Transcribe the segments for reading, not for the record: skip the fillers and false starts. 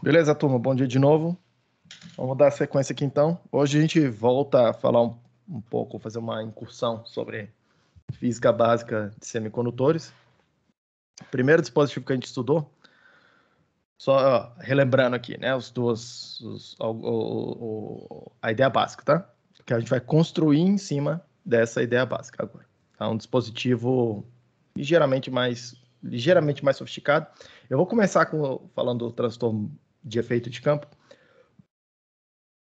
Beleza, turma? Bom dia de novo. Vamos dar sequência aqui então. Hoje a gente volta a falar um pouco, fazer uma incursão sobre física básica de semicondutores. Primeiro dispositivo que a gente estudou, só relembrando aqui, né, a ideia básica, tá? Que a gente vai construir em cima dessa ideia básica agora. É um dispositivo ligeiramente mais sofisticado. Eu vou começar falando do transtorno de efeito de campo,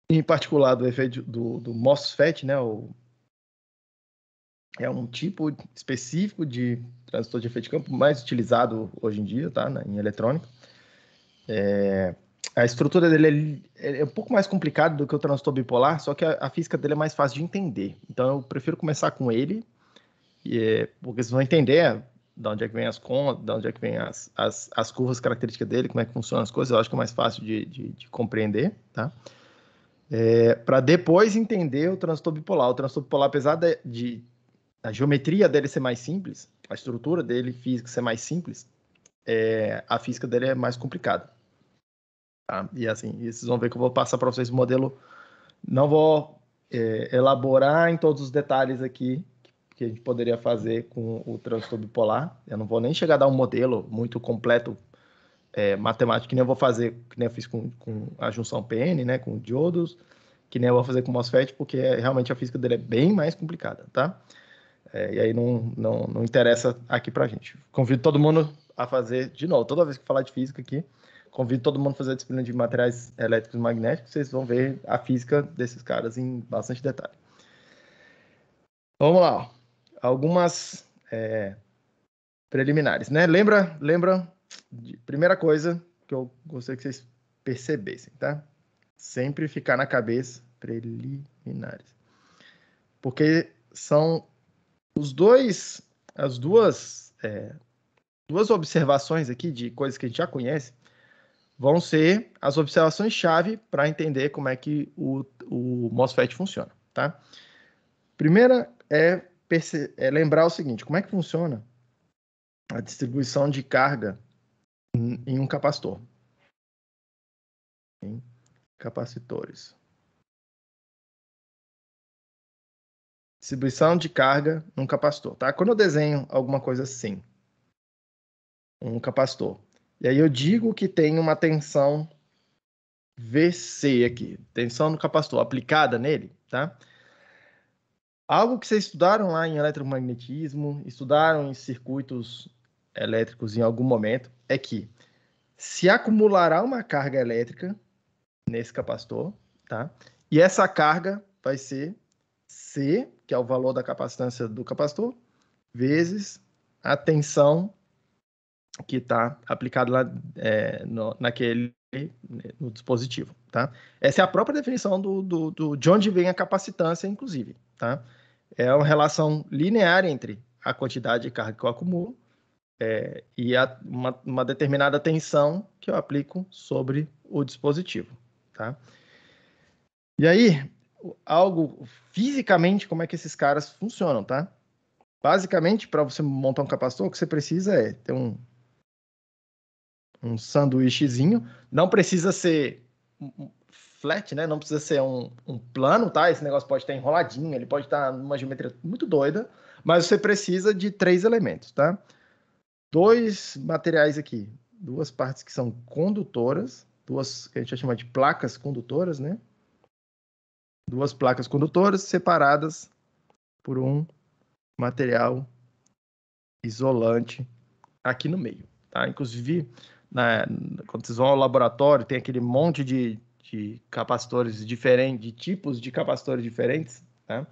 em particular do efeito do MOSFET, né? É um tipo específico de transistor de efeito de campo mais utilizado hoje em dia, tá? Em eletrônica. A estrutura dele é um pouco mais complicada do que o transistor bipolar, só que a física dele é mais fácil de entender. Então eu prefiro começar com ele, porque vocês vão entender de onde é que vem as contas, de onde é que vem as curvas características dele, como é que funcionam as coisas. Eu acho que é mais fácil de compreender, tá? Para depois entender o transistor bipolar. O transistor bipolar, apesar a geometria dele ser mais simples, a estrutura dele física ser mais simples, a física dele é mais complicada. Tá? E assim, vocês vão ver que eu vou passar para vocês o modelo. Não vou elaborar em todos os detalhes aqui que a gente poderia fazer com o transistor bipolar. Eu não vou nem chegar a dar um modelo muito completo matemático, que nem eu vou fazer, que nem eu fiz com a junção PN, né, com diodos, que nem eu vou fazer com o MOSFET, porque realmente a física dele é bem mais complicada, tá? E aí não interessa aqui pra gente. Convido todo mundo a fazer, de novo, toda vez que falar de física aqui, convido todo mundo a fazer a disciplina de materiais elétricos e magnéticos, vocês vão ver a física desses caras em bastante detalhe. Vamos lá, algumas preliminares, né? Lembra, primeira coisa que eu gostaria que vocês percebessem, tá? Sempre ficar na cabeça preliminares. Porque são as duas observações aqui de coisas que a gente já conhece, vão ser as observações-chave para entender como é que o MOSFET funciona, tá? Primeira é lembrar o seguinte, como é que funciona a distribuição de carga em um capacitor, em capacitores. Distribuição de carga num capacitor, tá? Quando eu desenho alguma coisa assim, um capacitor, e aí eu digo que tem uma tensão VC aqui, tensão no capacitor aplicada nele, tá? Algo que vocês estudaram lá em eletromagnetismo, estudaram em circuitos elétricos em algum momento, é que se acumulará uma carga elétrica nesse capacitor, tá? E essa carga vai ser C, que é o valor da capacitância do capacitor, vezes a tensão que está aplicada lá no dispositivo, tá? Essa é a própria definição de onde vem a capacitância, inclusive, tá? É uma relação linear entre a quantidade de carga que eu acumulo e uma determinada tensão que eu aplico sobre o dispositivo, tá? E aí, algo fisicamente, como é que esses caras funcionam, tá? Basicamente, para você montar um capacitor, o que você precisa é ter um sanduíchezinho. Não precisa ser flat, né? Não precisa ser um plano, tá? Esse negócio pode estar enroladinho, ele pode estar numa geometria muito doida, mas você precisa de 3 elementos, tá? 2 materiais aqui, 2 partes que são condutoras, 2 que a gente vai chamar de placas condutoras, né? 2 placas condutoras separadas por um material isolante aqui no meio, tá? Inclusive, quando vocês vão ao laboratório, tem aquele monte de capacitores diferentes, de tipos de capacitores diferentes, tá?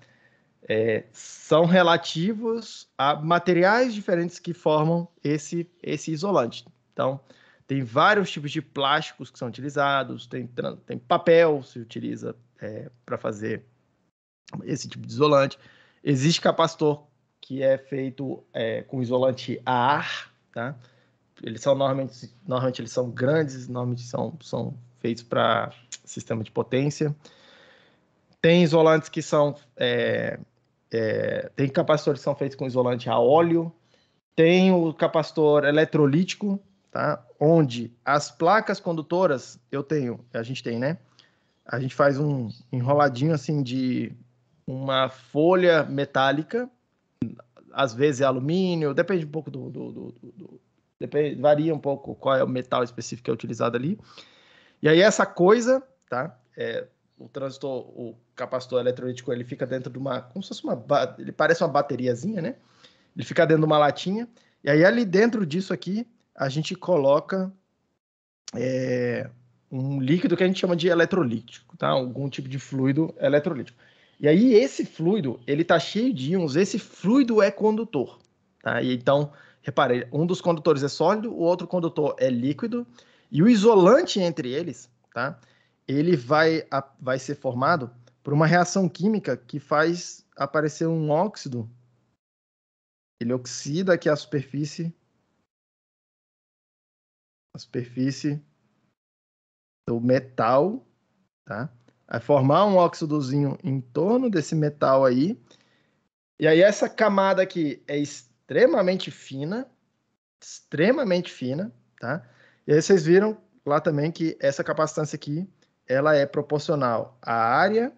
São relativos a materiais diferentes que formam esse isolante. Então, tem vários tipos de plásticos que são utilizados, tem papel que se utiliza para fazer esse tipo de isolante. Existe capacitor que é feito com isolante a ar, tá? Eles são normalmente eles são grandes, normalmente são feitos para sistema de potência. Tem isolantes que são tem capacitores que são feitos com isolante a óleo. Tem o capacitor eletrolítico, tá? Onde as placas condutoras, a gente tem, né? A gente faz um enroladinho assim de uma folha metálica, às vezes é alumínio, depende um pouco depende, varia um pouco qual é o metal específico que é utilizado ali. E aí essa coisa, tá? O transistor, o capacitor eletrolítico, ele fica dentro de uma, como se fosse ele parece uma bateriazinha, né? Ele fica dentro de uma latinha, e aí ali dentro disso aqui, a gente coloca um líquido que a gente chama de eletrolítico, tá? Algum tipo de fluido eletrolítico. E aí esse fluido, ele tá cheio de íons, esse fluido é condutor, tá? E então, repare, um dos condutores é sólido, o outro condutor é líquido, e o isolante entre eles, tá? Ele vai ser formado por uma reação química que faz aparecer um óxido. Ele oxida aqui a superfície do metal, tá? Vai formar um óxidozinho em torno desse metal aí. E aí essa camada aqui é extremamente fina, tá? E aí vocês viram lá também que essa capacitância aqui, ela é proporcional à área.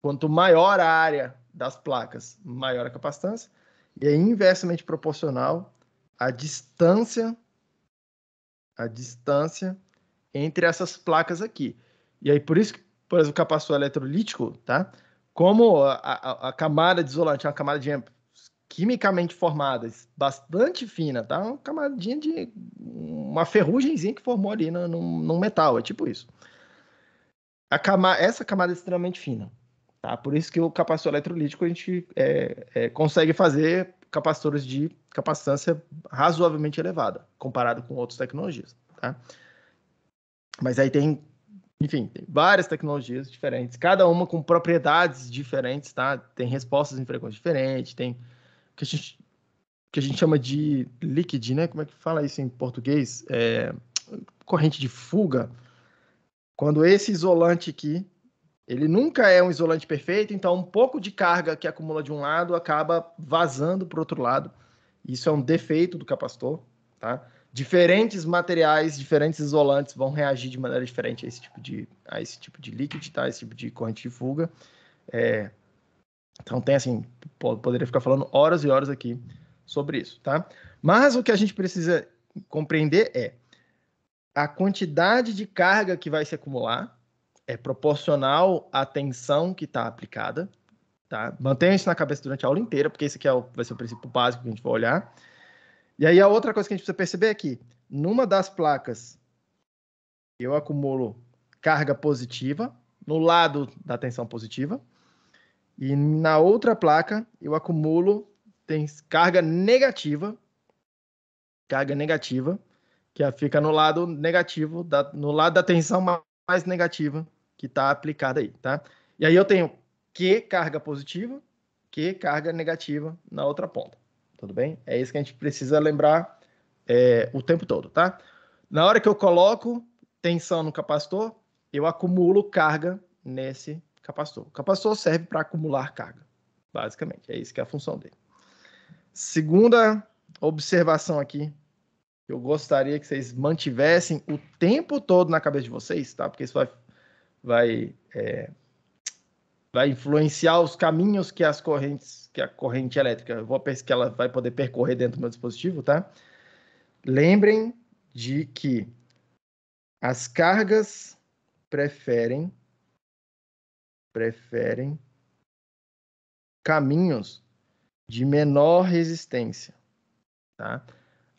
Quanto maior a área das placas, maior a capacitância. E é inversamente proporcional à distância entre essas placas aqui. E aí, por isso que, por exemplo, o capacitor eletrolítico, tá? Como a camada de isolante é uma camada de quimicamente formada, bastante fina, tá? Uma camadinha de uma ferrugemzinha que formou ali num metal, é tipo isso. Essa camada é extremamente fina, tá? Por isso que o capacitor eletrolítico a gente consegue fazer capacitores de capacitância razoavelmente elevada, comparado com outras tecnologias, tá? Mas aí tem, enfim, tem várias tecnologias diferentes, cada uma com propriedades diferentes, tá? Tem respostas em frequência diferentes, tem o que a gente chama de leakage, né? Como é que fala isso em português? Corrente de fuga. Quando esse isolante aqui, ele nunca é um isolante perfeito, então um pouco de carga que acumula de um lado acaba vazando para o outro lado. Isso é um defeito do capacitor, tá? Diferentes materiais, diferentes isolantes vão reagir de maneira diferente a esse tipo de líquido, tá? Esse tipo de corrente de fuga. Então tem assim, poderia ficar falando horas e horas aqui sobre isso, tá? Mas o que a gente precisa compreender é a quantidade de carga que vai se acumular é proporcional à tensão que está aplicada, tá? Mantenha isso na cabeça durante a aula inteira, porque esse aqui vai ser o princípio básico que a gente vai olhar. E aí a outra coisa que a gente precisa perceber é que numa das placas eu acumulo carga positiva no lado da tensão positiva e na outra placa eu acumulo carga negativa, que fica no lado negativo, no lado da tensão mais negativa que está aplicada aí, tá? E aí eu tenho Q carga positiva, Q carga negativa na outra ponta, tudo bem? É isso que a gente precisa lembrar o tempo todo, tá? Na hora que eu coloco tensão no capacitor, eu acumulo carga nesse capacitor. O capacitor serve para acumular carga, basicamente. É isso que é a função dele. Segunda observação aqui, eu gostaria que vocês mantivessem o tempo todo na cabeça de vocês, tá? Porque isso vai influenciar os caminhos que a corrente elétrica, que ela vai poder percorrer dentro do meu dispositivo, tá? Lembrem de que as cargas preferem caminhos de menor resistência, tá?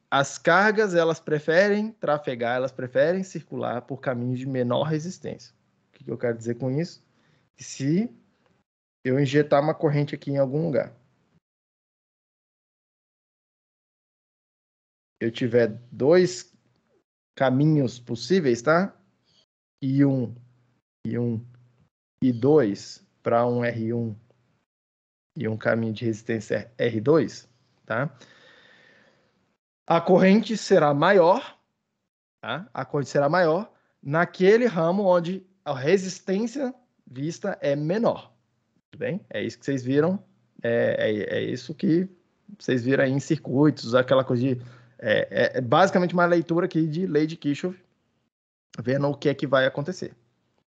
As cargas, elas preferem trafegar, elas preferem circular por caminhos de menor resistência. O que eu quero dizer com isso? Se eu injetar uma corrente aqui em algum lugar, eu tiver dois caminhos possíveis, tá? I1 e 2 para um R1 e um caminho de resistência R2, tá? A corrente será maior, tá? A corrente será maior naquele ramo onde a resistência vista é menor, tudo bem? É isso que vocês viram, é isso que vocês viram aí em circuitos, aquela coisa de É basicamente uma leitura aqui de lei de Kirchhoff, vendo o que é que vai acontecer.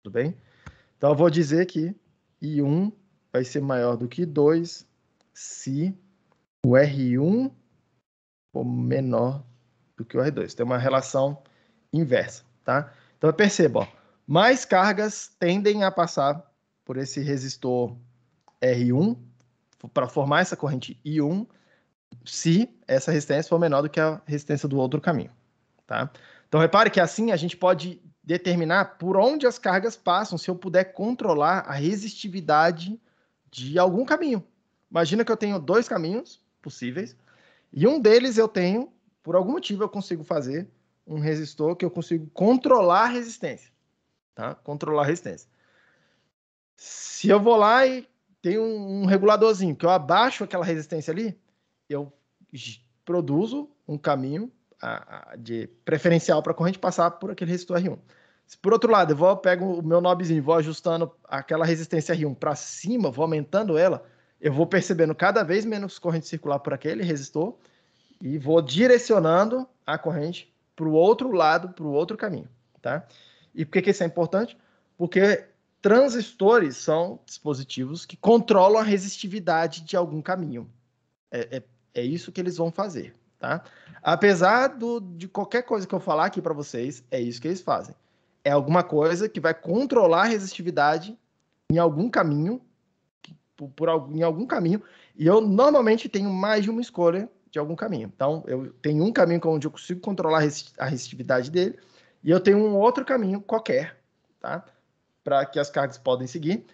Tudo bem? Então, eu vou dizer que I1 vai ser maior do que 2 se o R1 for menor do que o R2. Tem uma relação inversa, tá? Então, perceba, ó, mais cargas tendem a passar por esse resistor R1 para formar essa corrente I1 se essa resistência for menor do que a resistência do outro caminho, tá? Então, repare que assim a gente pode determinar por onde as cargas passam se eu puder controlar a resistividade de algum caminho. Imagina que eu tenho 2 caminhos possíveis e um deles eu tenho, por algum motivo eu consigo fazer um resistor que eu consigo controlar a resistência, tá? Controlar a resistência. Se eu vou lá e tenho um reguladorzinho que eu abaixo aquela resistência ali, eu produzo um caminho de preferencial para a corrente passar por aquele resistor R1. Se por outro lado eu pego o meu knobzinho e vou ajustando aquela resistência R1 para cima, vou aumentando ela, eu vou percebendo cada vez menos corrente circular por aquele resistor e vou direcionando a corrente para o outro lado, para o outro caminho, tá? E por que isso é importante? Porque transistores são dispositivos que controlam a resistividade de algum caminho. É isso que eles vão fazer, tá? Apesar de qualquer coisa que eu falar aqui para vocês, é isso que eles fazem. É alguma coisa que vai controlar a resistividade em algum caminho, em algum caminho, e eu normalmente tenho mais de uma escolha de algum caminho. Então, eu tenho um caminho onde eu consigo controlar a resistividade dele, e eu tenho um outro caminho qualquer, tá? Para que as cargas podem seguir.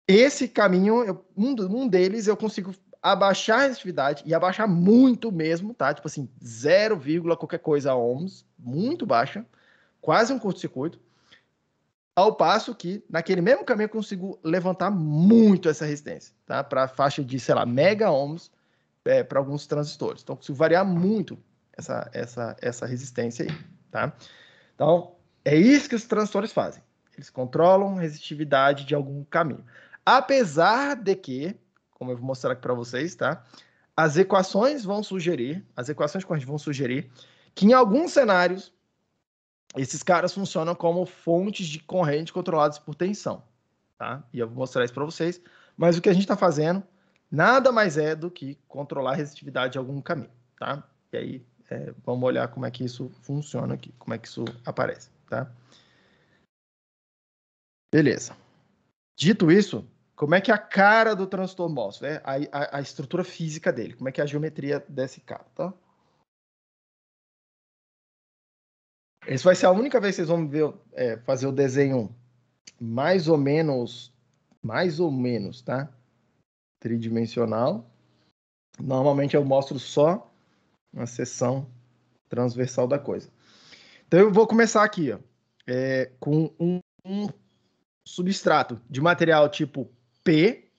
Esse caminho, um deles, eu consigo abaixar a resistividade, e abaixar muito mesmo, tá? Tipo assim, 0, qualquer coisa ohms, muito baixa, quase um curto-circuito, ao passo que, naquele mesmo caminho, eu consigo levantar muito essa resistência, tá? Para a faixa de, sei lá, mega ohms para alguns transistores. Então, eu consigo variar muito essa resistência aí, tá? Então, é isso que os transistores fazem. Eles controlam a resistividade de algum caminho. Apesar de que, como eu vou mostrar aqui para vocês, tá? As equações de corrente vão sugerir que em alguns cenários esses caras funcionam como fontes de corrente controladas por tensão, tá? E eu vou mostrar isso para vocês. Mas o que a gente está fazendo nada mais é do que controlar a resistividade de algum caminho, tá? E aí, vamos olhar como é que isso funciona aqui, como é que isso aparece, tá? Beleza. Dito isso, como é que é a cara do transistor MOSFET, a estrutura física dele, como é que é a geometria desse cara, tá? Essa vai ser a única vez que vocês vão ver, fazer o desenho mais ou menos, tá? Tridimensional. Normalmente eu mostro só uma seção transversal da coisa. Então eu vou começar aqui, ó, com um substrato de material tipo P,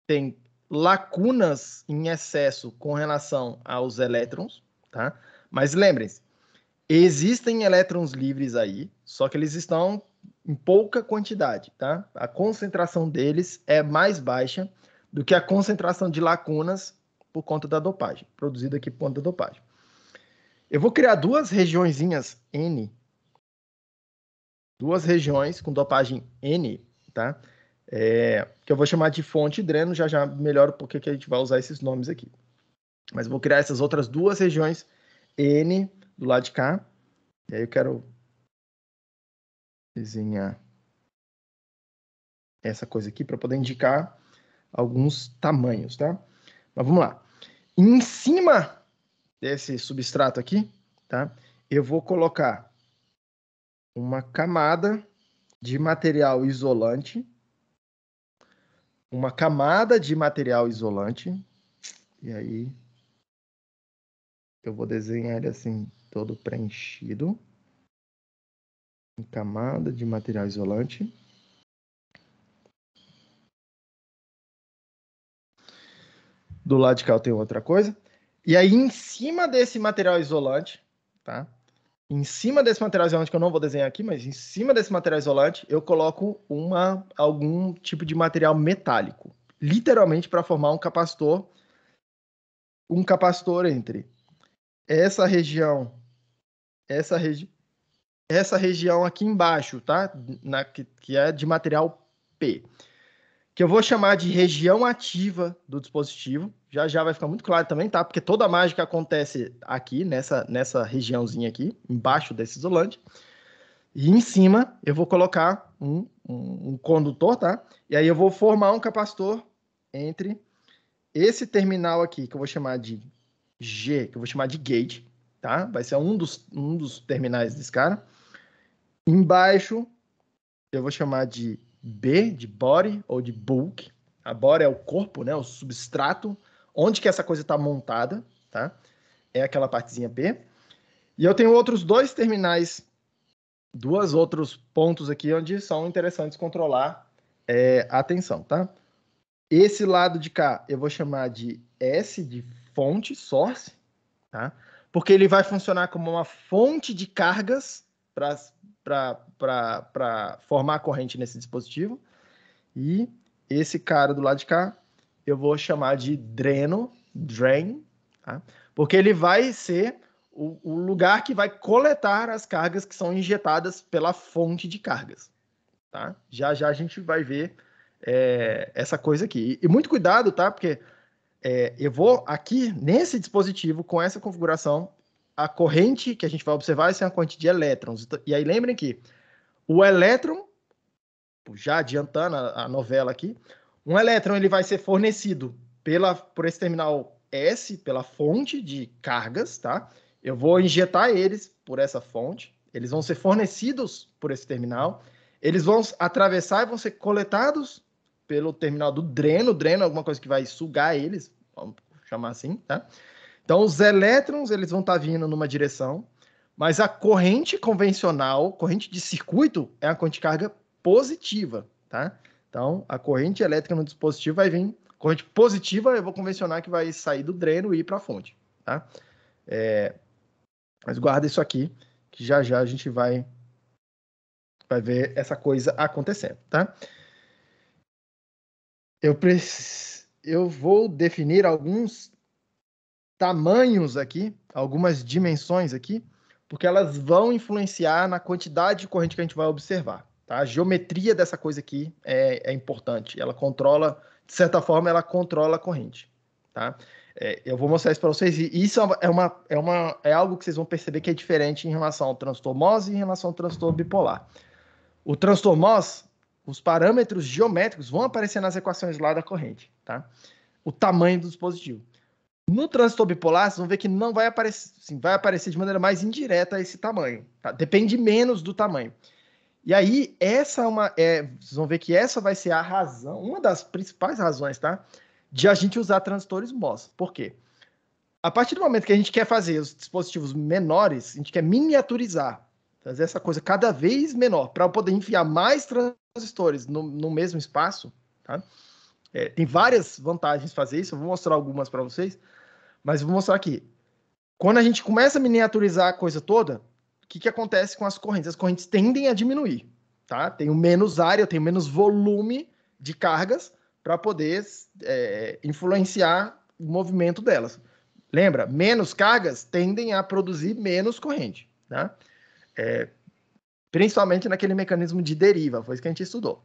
tem lacunas em excesso com relação aos elétrons, tá? Mas lembrem-se, existem elétrons livres aí, só que eles estão em pouca quantidade, tá? A concentração deles é mais baixa do que a concentração de lacunas por conta da dopagem, produzida aqui por conta da dopagem. Eu vou criar duas regiõezinhas N, duas regiões com dopagem N, tá? Que eu vou chamar de fonte e dreno, já melhoro porque que a gente vai usar esses nomes aqui. Mas vou criar essas outras duas regiões N do lado de cá, e aí eu quero desenhar essa coisa aqui para poder indicar alguns tamanhos, tá? Mas vamos lá. Em cima desse substrato aqui, tá? Eu vou colocar uma camada de material isolante, e aí eu vou desenhar ele assim, todo preenchido. Camada de material isolante. Do lado de cá eu tenho outra coisa. E aí, em cima desse material isolante, tá? Em cima desse material isolante, que eu não vou desenhar aqui, mas em cima desse material isolante, eu coloco algum tipo de material metálico. Literalmente para formar um capacitor entre essa região, essa, essa região aqui embaixo, tá? Que é de material P, que eu vou chamar de região ativa do dispositivo. Já já vai ficar muito claro também, tá? Porque toda a mágica acontece aqui, nessa regiãozinha aqui, embaixo desse isolante. E em cima eu vou colocar um condutor, tá? E aí eu vou formar um capacitor entre esse terminal aqui, que eu vou chamar de G, que eu vou chamar de gate, tá? Vai ser um dos terminais desse cara. Embaixo eu vou chamar de B, de body ou de bulk. A body é o corpo, né? O substrato, onde que essa coisa está montada, tá? É aquela partezinha B. E eu tenho outros dois terminais, dois outros pontos aqui onde são interessantes controlar a tensão, tá? Esse lado de cá eu vou chamar de S, de fonte, source, tá? Porque ele vai funcionar como uma fonte de cargas para formar a corrente nesse dispositivo. E esse cara do lado de cá eu vou chamar de dreno, drain, tá? Porque ele vai ser o lugar que vai coletar as cargas que são injetadas pela fonte de cargas, tá? Já já a gente vai ver essa coisa aqui. E muito cuidado, tá? Porque eu vou aqui nesse dispositivo, com essa configuração, a corrente que a gente vai observar vai ser uma corrente de elétrons. E aí lembrem que o elétron, já adiantando a novela aqui, um elétron ele vai ser fornecido por esse terminal S, pela fonte de cargas, tá? Eu vou injetar eles por essa fonte, eles vão ser fornecidos por esse terminal, eles vão atravessar e vão ser coletados pelo terminal do dreno. Dreno é alguma coisa que vai sugar eles, vamos chamar assim, tá? Então, os elétrons eles vão estar vindo numa direção, mas a corrente convencional, corrente de circuito, é a corrente de carga positiva, tá? Então, a corrente elétrica no dispositivo vai vir, corrente positiva, eu vou convencionar que vai sair do dreno e ir para a fonte, tá? Mas guarda isso aqui, que já já a gente vai ver essa coisa acontecendo, tá? Eu vou definir alguns tamanhos aqui, algumas dimensões aqui, porque elas vão influenciar na quantidade de corrente que a gente vai observar. Tá? A geometria dessa coisa aqui é importante. Ela controla, de certa forma, ela controla a corrente. Tá? Eu vou mostrar isso para vocês. E isso é algo que vocês vão perceber que é diferente em relação ao transtorno MOS e em relação ao transtorno bipolar. O transtorno MOS, os parâmetros geométricos vão aparecer nas equações lá da corrente. Tá? O tamanho do dispositivo. No transtorno bipolar, vocês vão ver que não vai aparecer, assim, vai aparecer de maneira mais indireta esse tamanho. Tá? Depende menos do tamanho. E aí, vocês vão ver que essa vai ser a razão, uma das principais razões, tá? De a gente usar transistores MOS. Por quê? A partir do momento que a gente quer fazer os dispositivos menores, a gente quer miniaturizar, fazer essa coisa cada vez menor, para poder enfiar mais transistores no mesmo espaço, tá? Tem várias vantagens de fazer isso, eu vou mostrar algumas para vocês, mas eu vou mostrar aqui. Quando a gente começa a miniaturizar a coisa toda, o que acontece com as correntes? As correntes tendem a diminuir, tá? Tenho menos área, eu tenho menos volume de cargas para poder influenciar o movimento delas. Lembra? Menos cargas tendem a produzir menos corrente, tá? Principalmente naquele mecanismo de deriva, foi isso que a gente estudou.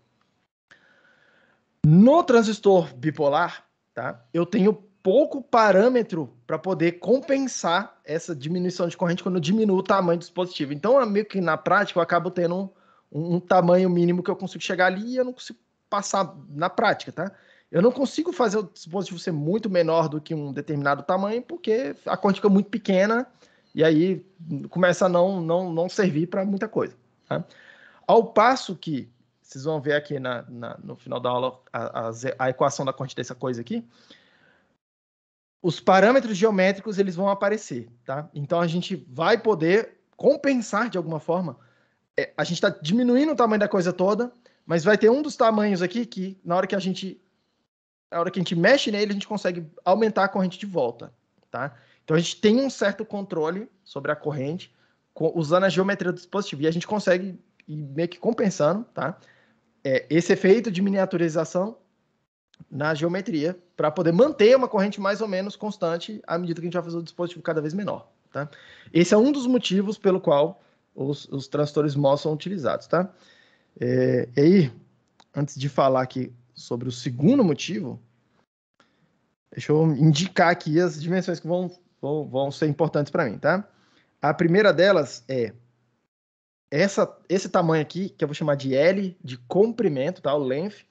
No transistor bipolar, tá? Eu tenho pouco parâmetro para poder compensar essa diminuição de corrente quando eu diminuo o tamanho do dispositivo. Então, meio que na prática, eu acabo tendo um tamanho mínimo que eu consigo chegar ali e eu não consigo passar na prática, tá? Eu não consigo fazer o dispositivo ser muito menor do que um determinado tamanho, porque a corrente fica muito pequena e aí começa a não servir para muita coisa, tá? Ao passo que vocês vão ver aqui no final da aula a equação da corrente dessa coisa aqui. Os parâmetros geométricos eles vão aparecer, tá? Então a gente vai poder compensar de alguma forma. A gente está diminuindo o tamanho da coisa toda, mas vai ter um dos tamanhos aqui que na hora que a gente mexe nele, a gente consegue aumentar a corrente de volta, tá? Então a gente tem um certo controle sobre a corrente usando a geometria do dispositivo e a gente consegue ir meio que compensando, tá? Esse efeito de miniaturização na geometria para poder manter uma corrente mais ou menos constante à medida que a gente vai fazer o dispositivo cada vez menor, tá? Esse é um dos motivos pelo qual os transistores MOS são utilizados, tá? E aí, antes de falar aqui sobre o segundo motivo, deixa eu indicar aqui as dimensões que vão ser importantes para mim, tá? A primeira delas é esse tamanho aqui, que eu vou chamar de L, de comprimento, tá? O length.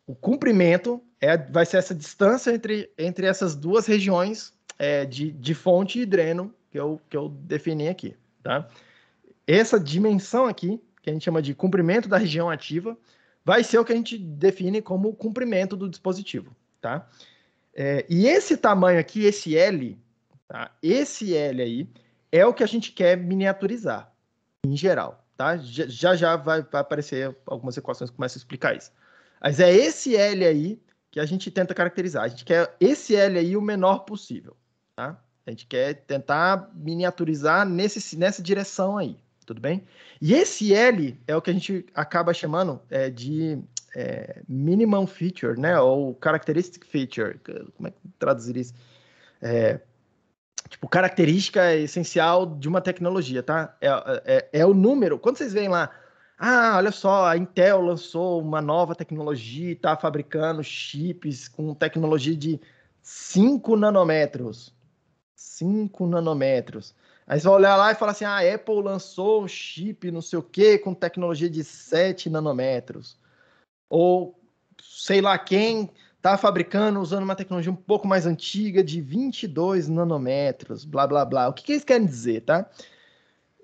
O comprimento vai ser essa distância entre essas duas regiões de fonte e dreno que eu defini aqui, tá? Essa dimensão aqui, que a gente chama de comprimento da região ativa, vai ser o que a gente define como o comprimento do dispositivo, tá? E esse tamanho aqui, esse L, tá? Esse L aí é o que a gente quer miniaturizar, em geral, tá? Já vai aparecer algumas equações que começam a explicar isso. Mas é esse L aí que a gente tenta caracterizar. A gente quer esse L aí o menor possível, tá? A gente quer tentar miniaturizar nessa direção aí, tudo bem? E esse L é o que a gente acaba chamando de minimum feature, né? Ou characteristic feature. Como é que traduzir isso? Tipo, característica essencial de uma tecnologia, tá? É o número. Quando vocês veem lá, olha só, a Intel lançou uma nova tecnologia e está fabricando chips com tecnologia de 5 nanômetros. 5 nanômetros. Aí você vai olhar lá e falar assim, a Apple lançou um chip não sei o quê com tecnologia de 7 nanômetros. Ou sei lá quem está fabricando usando uma tecnologia um pouco mais antiga de 22 nanômetros, blá, blá, blá. O que eles querem dizer, tá?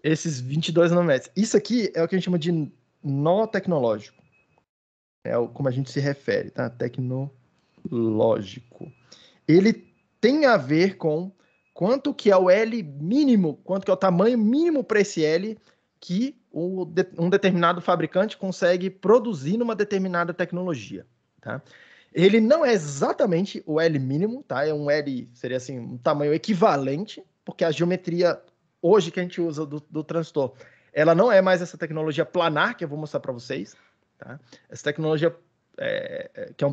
Esses 22 nanômetros. Isso aqui é o que a gente chama de nó tecnológico. Como a gente se refere, tá? Tecnológico. Ele tem a ver com quanto que é o L mínimo, quanto que é o tamanho mínimo para esse L que um determinado fabricante consegue produzir numa determinada tecnologia, tá? Ele não é exatamente o L mínimo, tá? É um L, seria assim, um tamanho equivalente, porque a geometria hoje que a gente usa do transistor, ela não é mais essa tecnologia planar que eu vou mostrar para vocês, tá? Essa tecnologia que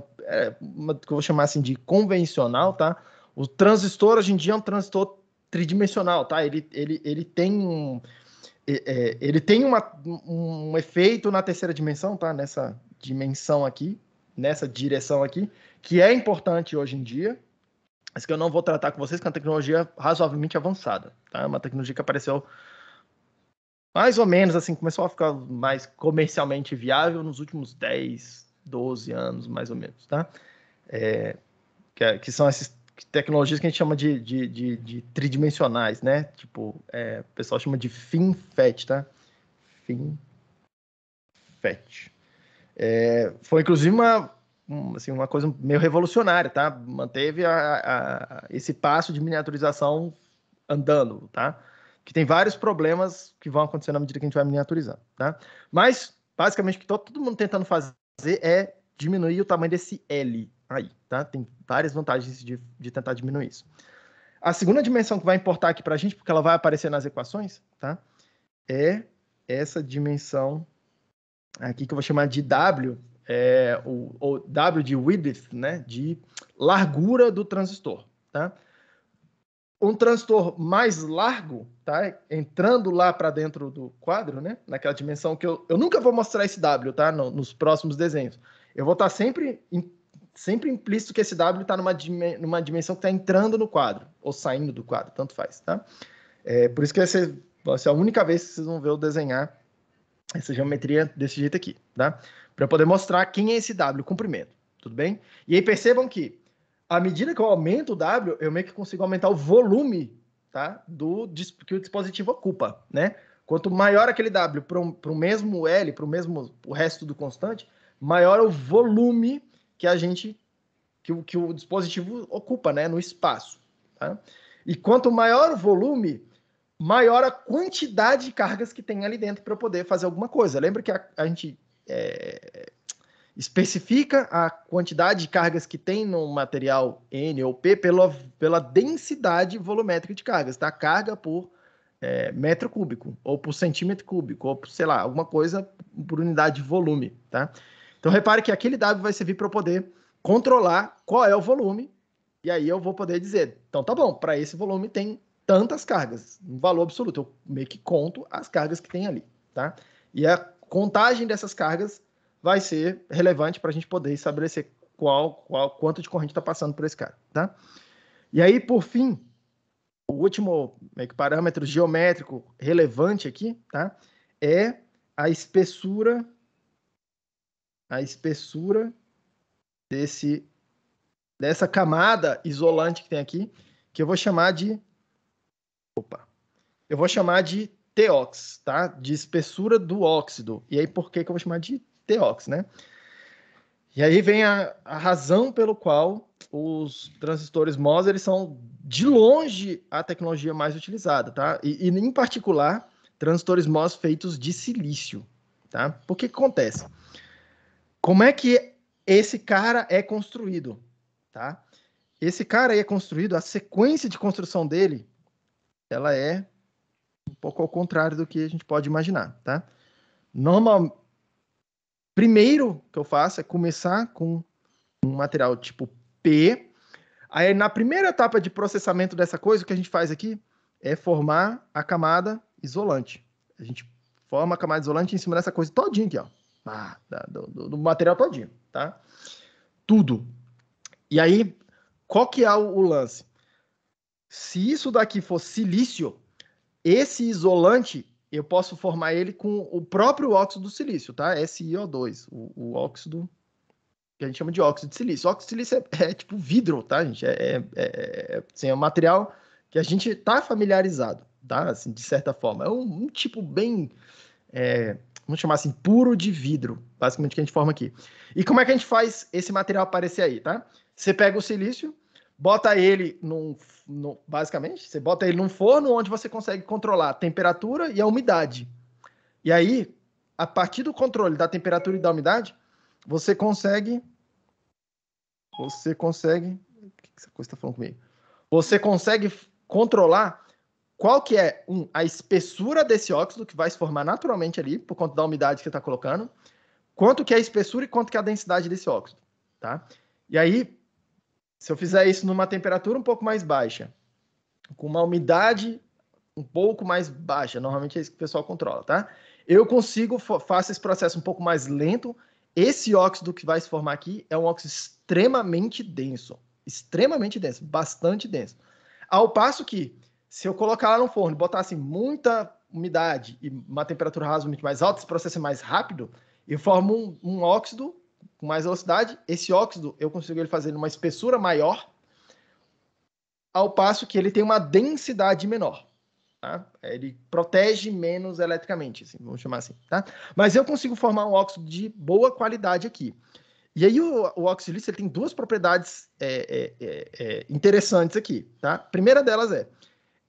uma que eu vou chamar assim de convencional, tá? O transistor hoje em dia é um transistor tridimensional, tá? Ele tem ele tem um efeito na terceira dimensão, tá? Nessa dimensão aqui, nessa direção aqui, que é importante hoje em dia, mas que eu não vou tratar com vocês, que é uma tecnologia razoavelmente avançada, tá? Uma tecnologia que apareceu mais ou menos assim, começou a ficar mais comercialmente viável nos últimos 10, 12 anos, mais ou menos, tá? Que são essas tecnologias que a gente chama de tridimensionais, né? Tipo, o pessoal chama de FinFET, tá? FinFET. Foi, inclusive, uma coisa meio revolucionária, tá? Manteve esse passo de miniaturização andando, tá? Que tem vários problemas que vão acontecer na medida que a gente vai miniaturizando, tá? Mas, basicamente, o que todo mundo tentando fazer é diminuir o tamanho desse L aí, tá? Tem várias vantagens de tentar diminuir isso. A segunda dimensão que vai importar aqui para a gente, porque ela vai aparecer nas equações, tá? É essa dimensão aqui que eu vou chamar de W, o W de width, né? De largura do transistor, tá? Um transistor mais largo, tá? Entrando lá para dentro do quadro, né? Naquela dimensão que eu nunca vou mostrar esse W, tá? Nos próximos desenhos. Eu vou estar sempre implícito que esse W está numa dimensão que está entrando no quadro, ou saindo do quadro, tanto faz, tá? Por isso que vai ser a única vez que vocês vão ver eu desenhar essa geometria desse jeito aqui, tá? Para eu poder mostrar quem é esse W, comprimento, tudo bem? E aí percebam que à medida que eu aumento o W, eu meio que consigo aumentar o volume, tá? Que o dispositivo ocupa, né? Quanto maior aquele W para o mesmo L, para o resto do constante, maior o volume que o dispositivo ocupa, né? No espaço, tá? E quanto maior o volume, maior a quantidade de cargas que tem ali dentro para poder fazer alguma coisa. Lembra que a gente especifica a quantidade de cargas que tem no material N ou P pela densidade volumétrica de cargas, tá? Carga por metro cúbico, ou por centímetro cúbico, ou por, sei lá, alguma coisa por unidade de volume, tá? Então, repare que aquele W vai servir para eu poder controlar qual é o volume, e aí eu vou poder dizer, então tá bom, para esse volume tem tantas cargas, um valor absoluto. Eu meio que conto as cargas que tem ali, tá? E a contagem dessas cargas vai ser relevante para a gente poder estabelecer quanto de corrente está passando por esse cara, tá? E aí, por fim, o último parâmetro geométrico relevante aqui, tá? É a espessura dessa camada isolante que tem aqui, que eu vou chamar de TOX, tá? De espessura do óxido. E aí, por que eu vou chamar de TOX, né? E aí vem a razão pelo qual os transistores MOS, eles são, de longe, a tecnologia mais utilizada, tá? E em particular, transistores MOS feitos de silício, tá? Por que acontece? Como é que esse cara é construído, tá? Esse cara aí é construído, a sequência de construção dele, ela é um pouco ao contrário do que a gente pode imaginar, tá? Primeiro que eu faço é começar com um material tipo P. Aí, na primeira etapa de processamento dessa coisa, o que a gente faz aqui é formar a camada isolante. A gente forma a camada isolante em cima dessa coisa todinha aqui, ó. Do material todinho, tá? Tudo. E aí, qual que é o lance? Se isso daqui for silício, esse isolante, eu posso formar ele com o próprio óxido do silício, tá? SiO2, o óxido que a gente chama de óxido de silício. O óxido de silício é tipo vidro, tá, gente? Assim, é um material que a gente tá familiarizado, tá? Assim, de certa forma. É um tipo bem, vamos chamar assim, puro de vidro, basicamente, que a gente forma aqui. E como é que a gente faz esse material aparecer aí, tá? Você pega o silício, bota ele basicamente, você bota ele num forno onde você consegue controlar a temperatura e a umidade. E aí, a partir do controle da temperatura e da umidade, você consegue... O que essa coisa está falando comigo? Você consegue controlar qual que é a espessura desse óxido que vai se formar naturalmente ali, por conta da umidade que você está colocando, quanto que é a espessura e quanto que é a densidade desse óxido, tá? E aí, se eu fizer isso numa temperatura um pouco mais baixa, com uma umidade um pouco mais baixa, normalmente é isso que o pessoal controla, tá? Eu faço esse processo um pouco mais lento. Esse óxido que vai se formar aqui é um óxido extremamente denso, bastante denso. Ao passo que, se eu colocar lá no forno e botar assim, muita umidade e uma temperatura razoavelmente mais alta, esse processo é mais rápido, eu formo um óxido com mais velocidade. Esse óxido, eu consigo ele fazer numa espessura maior, ao passo que ele tem uma densidade menor. Tá? Ele protege menos eletricamente, assim, vamos chamar assim, tá? Mas eu consigo formar um óxido de boa qualidade aqui. E aí o óxido de silício ele tem duas propriedades interessantes aqui, tá? A primeira delas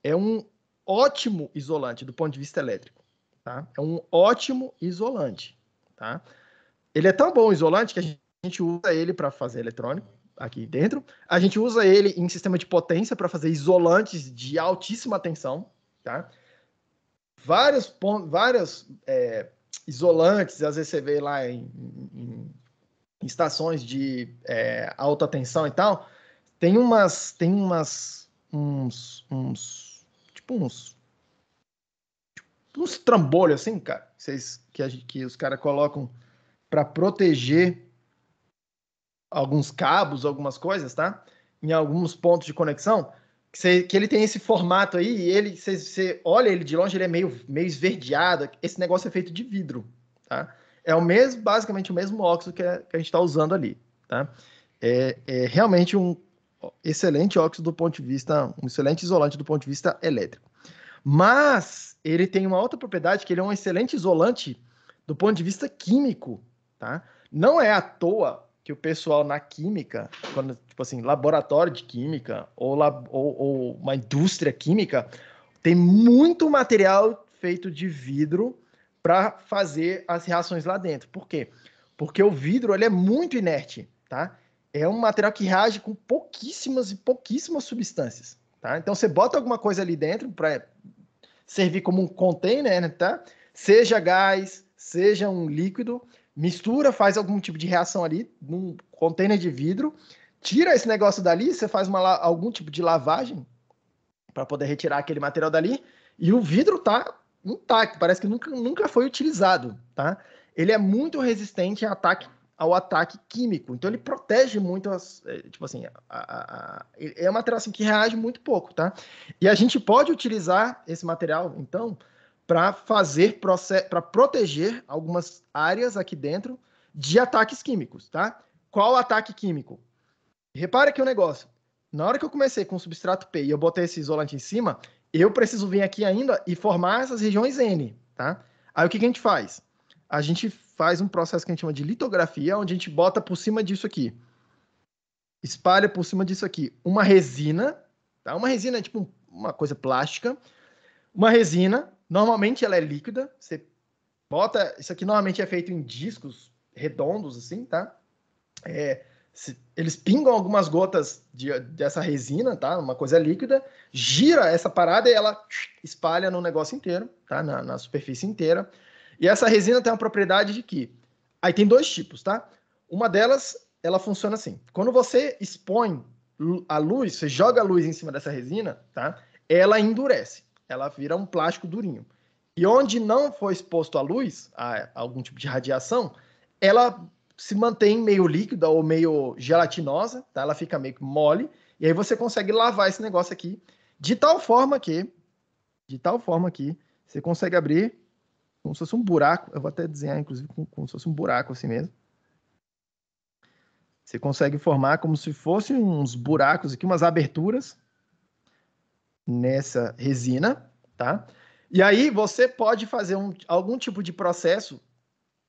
é um ótimo isolante do ponto de vista elétrico, tá? É um ótimo isolante, tá? Ele é tão bom isolante que a gente usa ele para fazer eletrônico aqui dentro. A gente usa ele em sistema de potência para fazer isolantes de altíssima tensão, tá? Vários isolantes, às vezes você vê lá em estações de alta tensão e tal, tem uns trambolhos assim, cara, que os caras colocam para proteger alguns cabos, algumas coisas, tá? Em alguns pontos de conexão, que ele tem esse formato aí, e você olha ele de longe, ele é meio esverdeado. Esse negócio é feito de vidro, tá? É basicamente o mesmo óxido que a gente está usando ali, tá? É realmente um excelente óxido do ponto de vista, um excelente isolante do ponto de vista elétrico. Mas ele tem uma outra propriedade, que ele é um excelente isolante do ponto de vista químico, tá? Não é à toa que o pessoal na química, quando, tipo assim, laboratório de química ou uma indústria química, tem muito material feito de vidro para fazer as reações lá dentro. Por quê? Porque o vidro ele é muito inerte, tá? É um material que reage com pouquíssimas substâncias, tá? Então você bota alguma coisa ali dentro para servir como um container, tá? Seja gás, seja um líquido, mistura, faz algum tipo de reação ali num container de vidro, tira esse negócio dali, você faz algum tipo de lavagem para poder retirar aquele material dali. E o vidro tá intacto, parece que nunca foi utilizado, tá? Ele é muito resistente ao ataque químico, então ele protege muito tipo assim, é um material assim, que reage muito pouco, tá? E a gente pode utilizar esse material, então, para para proteger algumas áreas aqui dentro de ataques químicos, tá? Qual ataque químico? Repara aqui o negócio. Na hora que eu comecei com o substrato P e eu botei esse isolante em cima, eu preciso vir aqui ainda e formar essas regiões N, tá? Aí o que a gente faz? A gente faz um processo que a gente chama de litografia, onde a gente bota por cima disso aqui, espalha por cima disso aqui uma resina, tá? Uma resina é tipo uma coisa plástica. Uma resina, normalmente ela é líquida, você bota, isso aqui normalmente é feito em discos redondos assim, tá? Eles pingam algumas gotas dessa resina, tá? Uma coisa líquida, gira essa parada e ela espalha no negócio inteiro, tá? Na superfície inteira. E essa resina tem uma propriedade de que... Aí tem dois tipos, tá? Uma delas, ela funciona assim. Quando você expõe a luz, você joga a luz em cima dessa resina, tá? Ela endurece. Ela vira um plástico durinho. E onde não foi exposto à luz, a algum tipo de radiação, ela se mantém meio líquida ou meio gelatinosa, tá? Ela fica meio mole, e aí você consegue lavar esse negócio aqui de tal forma que você consegue abrir como se fosse um buraco. Eu vou até desenhar, inclusive, como se fosse um buraco assim mesmo. Você consegue formar como se fossem uns buracos aqui, umas aberturas nessa resina, tá? E aí você pode fazer algum tipo de processo,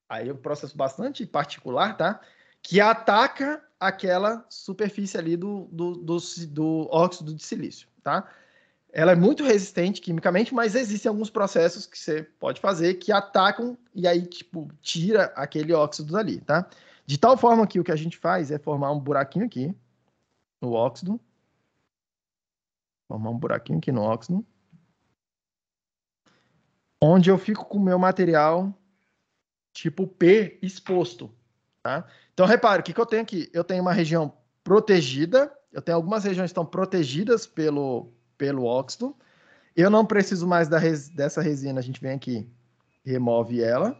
aí é um processo bastante particular, tá? Que ataca aquela superfície ali do óxido de silício, tá? Ela é muito resistente quimicamente, mas existem alguns processos que você pode fazer que atacam e aí, tipo, tira aquele óxido dali, tá? De tal forma que o que a gente faz é formar um buraquinho aqui no óxido. Formar um buraquinho aqui no óxido. Onde eu fico com o meu material tipo P exposto, tá? Então, repare, o que eu tenho aqui? Eu tenho uma região protegida, eu tenho algumas regiões que estão protegidas pelo óxido. Eu não preciso mais dessa resina, a gente vem aqui, remove ela.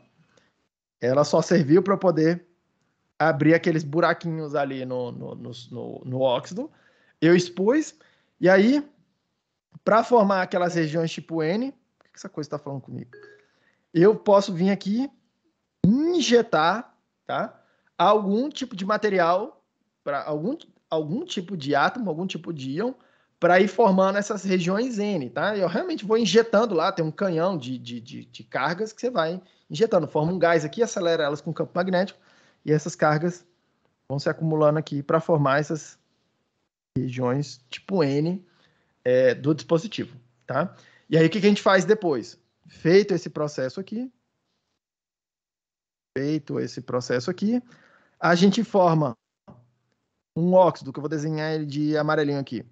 Ela só serviu para poder abrir aqueles buraquinhos ali no óxido. Eu expus, e aí, para formar aquelas regiões tipo N, por que essa coisa está falando comigo? Eu posso vir aqui, injetar, tá? Algum tipo de material, para algum tipo de átomo, algum tipo de íon, para ir formando essas regiões N, tá? Eu realmente vou injetando lá, tem um canhão de cargas que você vai injetando. Forma um gás aqui, acelera elas com campo magnético, e essas cargas vão se acumulando aqui para formar essas regiões tipo N do dispositivo, tá? E aí o que a gente faz depois? Feito esse processo aqui, a gente forma um óxido, que eu vou desenhar ele de amarelinho aqui.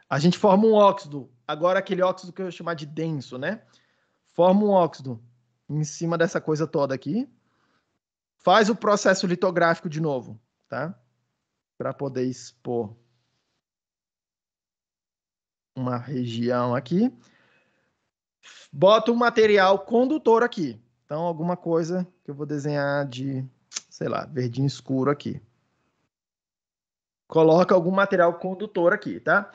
A gente forma um óxido, agora aquele óxido que eu vou chamar de denso, né? Forma um óxido em cima dessa coisa toda aqui. Faz o processo litográfico de novo, tá? Para poder expor uma região aqui. Bota um material condutor aqui. Então, alguma coisa que eu vou desenhar de, sei lá, verdinho escuro aqui. Coloca algum material condutor aqui, tá?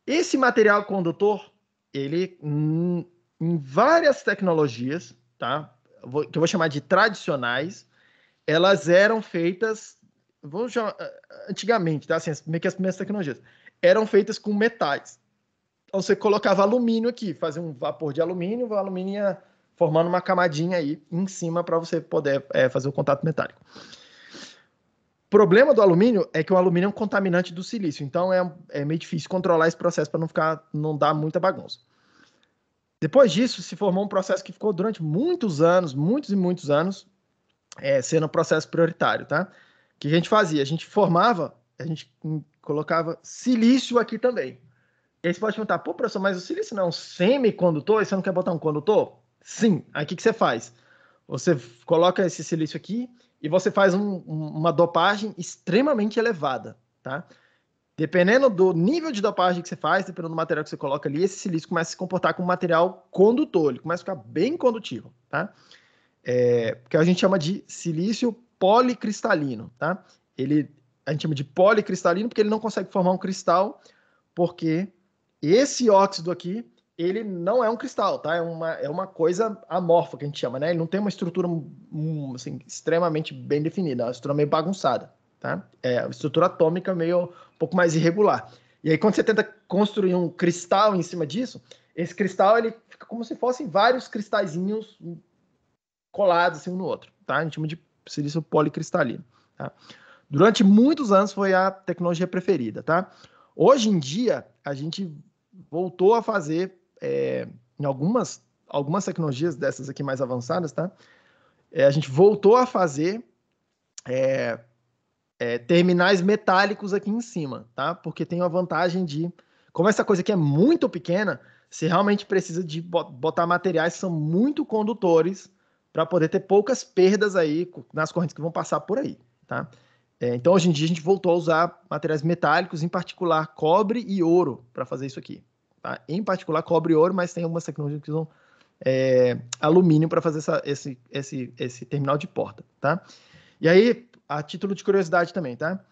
Esse material condutor, ele, em várias tecnologias, tá? Que eu vou chamar de tradicionais, elas eram feitas, vou chamar, antigamente, tá? Assim, meio que as primeiras tecnologias, eram feitas com metais. Então, você colocava alumínio aqui, fazia um vapor de alumínio, o alumínio ia formando uma camadinha aí em cima para você poder fazer o contato metálico. O problema do alumínio é que o alumínio é um contaminante do silício, então é meio difícil controlar esse processo para não dar muita bagunça. Depois disso, se formou um processo que ficou durante muitos anos, muitos e muitos anos, sendo um processo prioritário, tá? O que a gente fazia? A gente formava, a gente colocava silício aqui também. E aí você pode perguntar, pô, professor, mas o silício não é um semicondutor e você não quer botar um condutor? Sim. Aí o que você faz? Você coloca esse silício aqui e você faz uma dopagem extremamente elevada, tá? Dependendo do nível de dopagem que você faz, dependendo do material que você coloca ali, esse silício começa a se comportar como um material condutor, ele começa a ficar bem condutivo, tá? Porque a gente chama de silício policristalino, tá? A gente chama de policristalino porque ele não consegue formar um cristal, porque esse óxido aqui, ele não é um cristal, tá? É uma coisa amorfa que a gente chama, né? Ele não tem uma estrutura assim, extremamente bem definida, é uma estrutura meio bagunçada, tá? É uma estrutura atômica meio um pouco mais irregular. E aí, quando você tenta construir um cristal em cima disso, esse cristal ele fica como se fossem vários cristalzinhos colados assim um no outro, tá? A gente chama de silício policristalino, tá? Durante muitos anos foi a tecnologia preferida, tá? Hoje em dia, a gente voltou a fazer, em algumas tecnologias dessas aqui mais avançadas, tá? A gente voltou a fazer terminais metálicos aqui em cima, tá? Porque tem a vantagem de, como essa coisa aqui é muito pequena, você realmente precisa de botar materiais que são muito condutores para poder ter poucas perdas aí nas correntes que vão passar por aí, tá? Então, hoje em dia, a gente voltou a usar materiais metálicos, em particular cobre e ouro, para fazer isso aqui. Tá? Em particular, cobre e ouro, mas tem algumas tecnologias que usam alumínio para fazer esse terminal de porta. Tá? E aí, a título de curiosidade também, tá?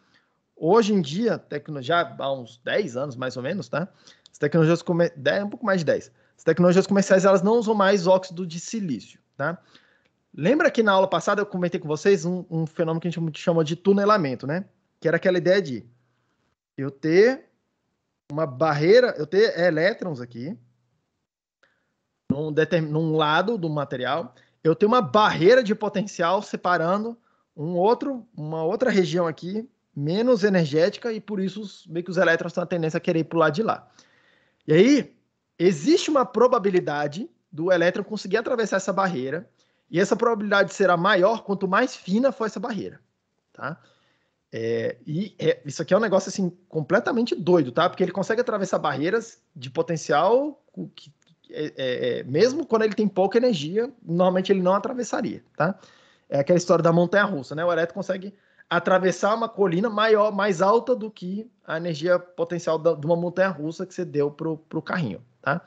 Hoje em dia, já há uns 10 anos, mais ou menos, tá? As tecnologias, um pouco mais de 10. As tecnologias comerciais, elas não usam mais óxido de silício, tá? Lembra que na aula passada eu comentei com vocês um fenômeno que a gente chama de tunelamento, né? Que era aquela ideia de eu ter uma barreira, eu ter elétrons aqui, num lado do material, eu ter uma barreira de potencial separando uma outra região aqui, menos energética, e por isso meio que os elétrons têm a tendência a querer ir para o lado de lá. E aí, existe uma probabilidade do elétron conseguir atravessar essa barreira, e essa probabilidade será maior quanto mais fina for essa barreira, tá? Isso aqui é um negócio assim completamente doido, tá? Porque ele consegue atravessar barreiras de potencial que, mesmo quando ele tem pouca energia, normalmente ele não atravessaria, tá? É aquela história da montanha-russa, né? O elétron consegue atravessar uma colina maior, mais alta do que a energia potencial de uma montanha-russa que você deu pro carrinho, tá?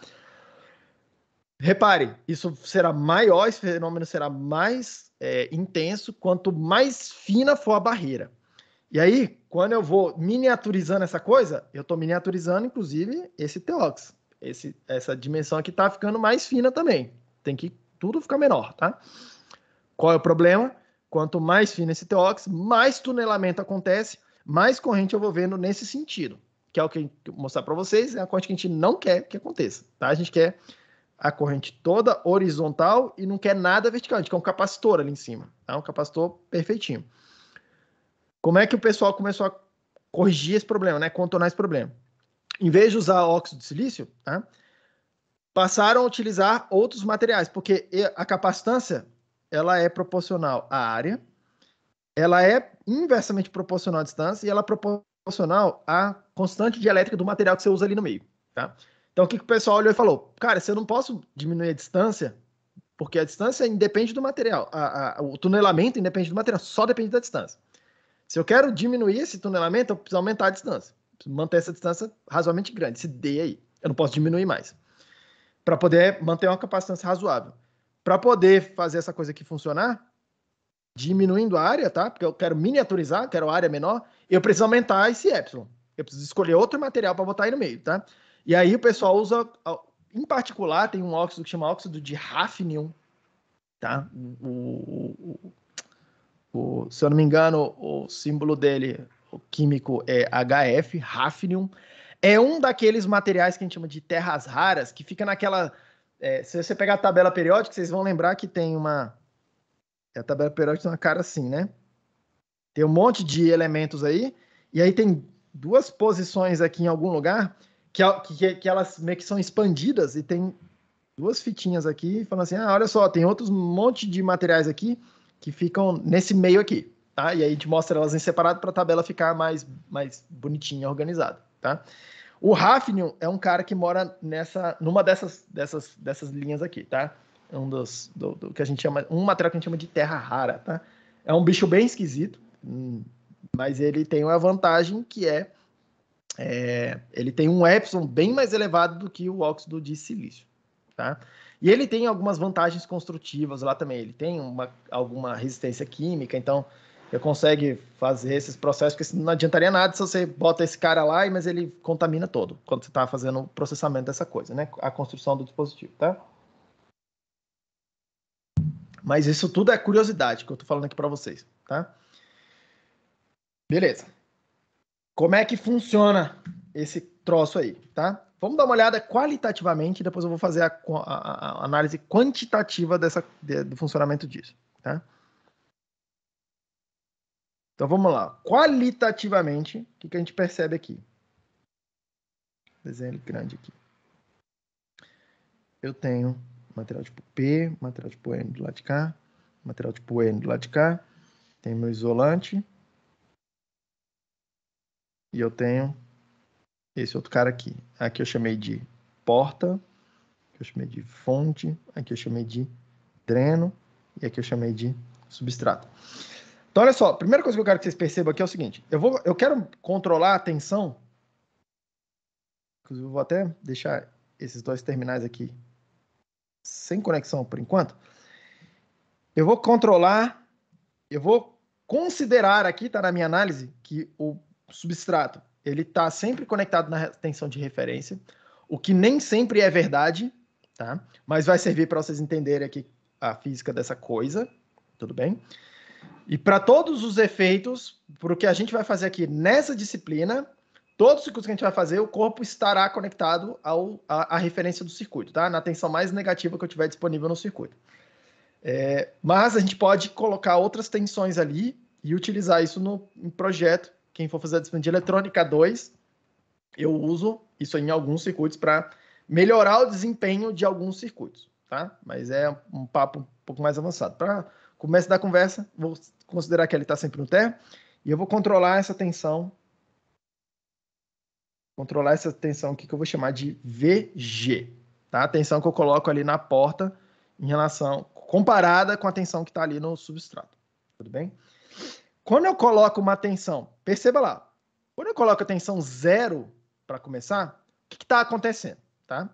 Repare, isso será maior, esse fenômeno será mais intenso quanto mais fina for a barreira. E aí, quando eu vou miniaturizando essa coisa, eu estou miniaturizando, inclusive, esse Teox. Essa dimensão aqui está ficando mais fina também. Tem que tudo ficar menor, tá? Qual é o problema? Quanto mais fino esse Teox, mais tunelamento acontece, mais corrente eu vou vendo nesse sentido. Que é o que eu vou mostrar para vocês, é a corrente que a gente não quer que aconteça, tá? A gente quer a corrente toda horizontal e não quer nada vertical. A gente quer um capacitor ali em cima, tá? Um capacitor perfeitinho. Como é que o pessoal começou a corrigir esse problema, né? Contornar esse problema? Em vez de usar óxido de silício, tá? Passaram a utilizar outros materiais, porque a capacitância ela é proporcional à área, ela é inversamente proporcional à distância e ela é proporcional à constante dielétrica do material que você usa ali no meio, tá? Então, o que o pessoal olhou e falou? Cara, se eu não posso diminuir a distância, porque a distância independe do material, o tunelamento independe do material, só depende da distância. Se eu quero diminuir esse tunelamento, eu preciso aumentar a distância. Preciso manter essa distância razoavelmente grande, esse D aí. Eu não posso diminuir mais. Para poder manter uma capacitância razoável. Para poder fazer essa coisa aqui funcionar, diminuindo a área, tá? Porque eu quero miniaturizar, quero área menor, eu preciso aumentar esse epsilon. Eu preciso escolher outro material para botar aí no meio, tá? E aí o pessoal usa, em particular, tem um óxido que chama óxido de hafnium, tá? Se eu não me engano, o símbolo dele, o químico, é HF, hafnium. É um daqueles materiais que a gente chama de terras raras, que fica naquela... se você pegar a tabela periódica, vocês vão lembrar que tem uma... A tabela periódica tem uma cara assim, né? Tem um monte de elementos aí, e aí tem duas posições aqui em algum lugar que elas meio que são expandidas, e tem duas fitinhas aqui, falando assim, olha só, tem outros monte de materiais aqui que ficam nesse meio aqui, tá? E aí a gente mostra elas em separado para a tabela ficar mais bonitinha, organizada, tá? O hafnium é um cara que mora numa dessas linhas aqui, tá? É um do que a gente chama, um material que a gente chama de terra rara, tá? É um bicho bem esquisito, mas ele tem uma vantagem que é ele tem um epsilon bem mais elevado do que o óxido de silício, tá? E ele tem algumas vantagens construtivas lá também. Ele tem alguma resistência química, então você consegue fazer esses processos, porque não adiantaria nada se você bota esse cara lá, mas ele contamina todo, quando você está fazendo o processamento dessa coisa, né? A construção do dispositivo, tá? Mas isso tudo é curiosidade que eu estou falando aqui para vocês, tá? Beleza. Como é que funciona esse troço aí, tá? Vamos dar uma olhada qualitativamente, depois eu vou fazer a análise quantitativa do funcionamento disso, tá? Então vamos lá. Qualitativamente, o que a gente percebe aqui? Desenho grande aqui. Eu tenho material tipo P, material tipo N do lado de cá, material tipo N do lado de cá, tenho meu isolante, e eu tenho esse outro cara aqui. Aqui eu chamei de porta, aqui eu chamei de fonte, aqui eu chamei de dreno, e aqui eu chamei de substrato. Então, olha só, a primeira coisa que eu quero que vocês percebam aqui é o seguinte, eu quero controlar a tensão, inclusive eu vou até deixar esses dois terminais aqui sem conexão por enquanto. Eu vou controlar, eu vou considerar aqui, tá na minha análise, que o substrato, ele tá sempre conectado na tensão de referência, o que nem sempre é verdade, tá? Mas vai servir para vocês entenderem aqui a física dessa coisa, tudo bem? E para todos os efeitos, para o que a gente vai fazer aqui nessa disciplina, todos os circuitos que a gente vai fazer, o corpo estará conectado à referência do circuito, tá? Na tensão mais negativa que eu tiver disponível no circuito. Mas a gente pode colocar outras tensões ali e utilizar isso no projeto. Quem for fazer a disciplina de eletrônica 2, eu uso isso em alguns circuitos para melhorar o desempenho de alguns circuitos, tá? Mas é um papo um pouco mais avançado. Para começo da conversa, vou considerar que ele está sempre no terra e eu vou controlar essa tensão. Controlar essa tensão aqui que eu vou chamar de VG, tá? A tensão que eu coloco ali na porta em relação, comparada com a tensão que está ali no substrato, tudo bem? Quando eu coloco uma tensão, perceba lá, quando eu coloco a tensão 0 para começar, o que está acontecendo, tá?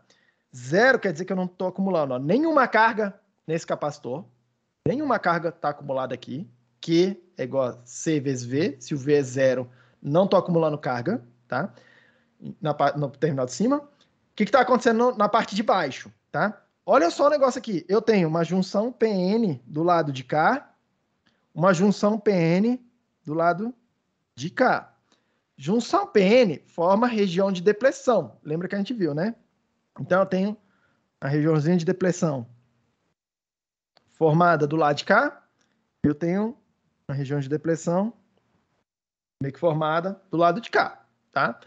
0 quer dizer que eu não estou acumulando nenhuma carga nesse capacitor, nenhuma carga está acumulada aqui, Q é igual a C vezes V, se o V é 0, não estou acumulando carga, tá? No terminal de cima. O que está acontecendo na parte de baixo, tá? Olha só o negócio aqui. Eu tenho uma junção PN do lado de cá, uma junção PN do lado de cá. Junção PN forma região de depressão. Lembra que a gente viu, né? Então eu tenho a regiãozinha de depressão formada do lado de cá. Eu tenho uma região de depressão meio que formada do lado de cá, tá?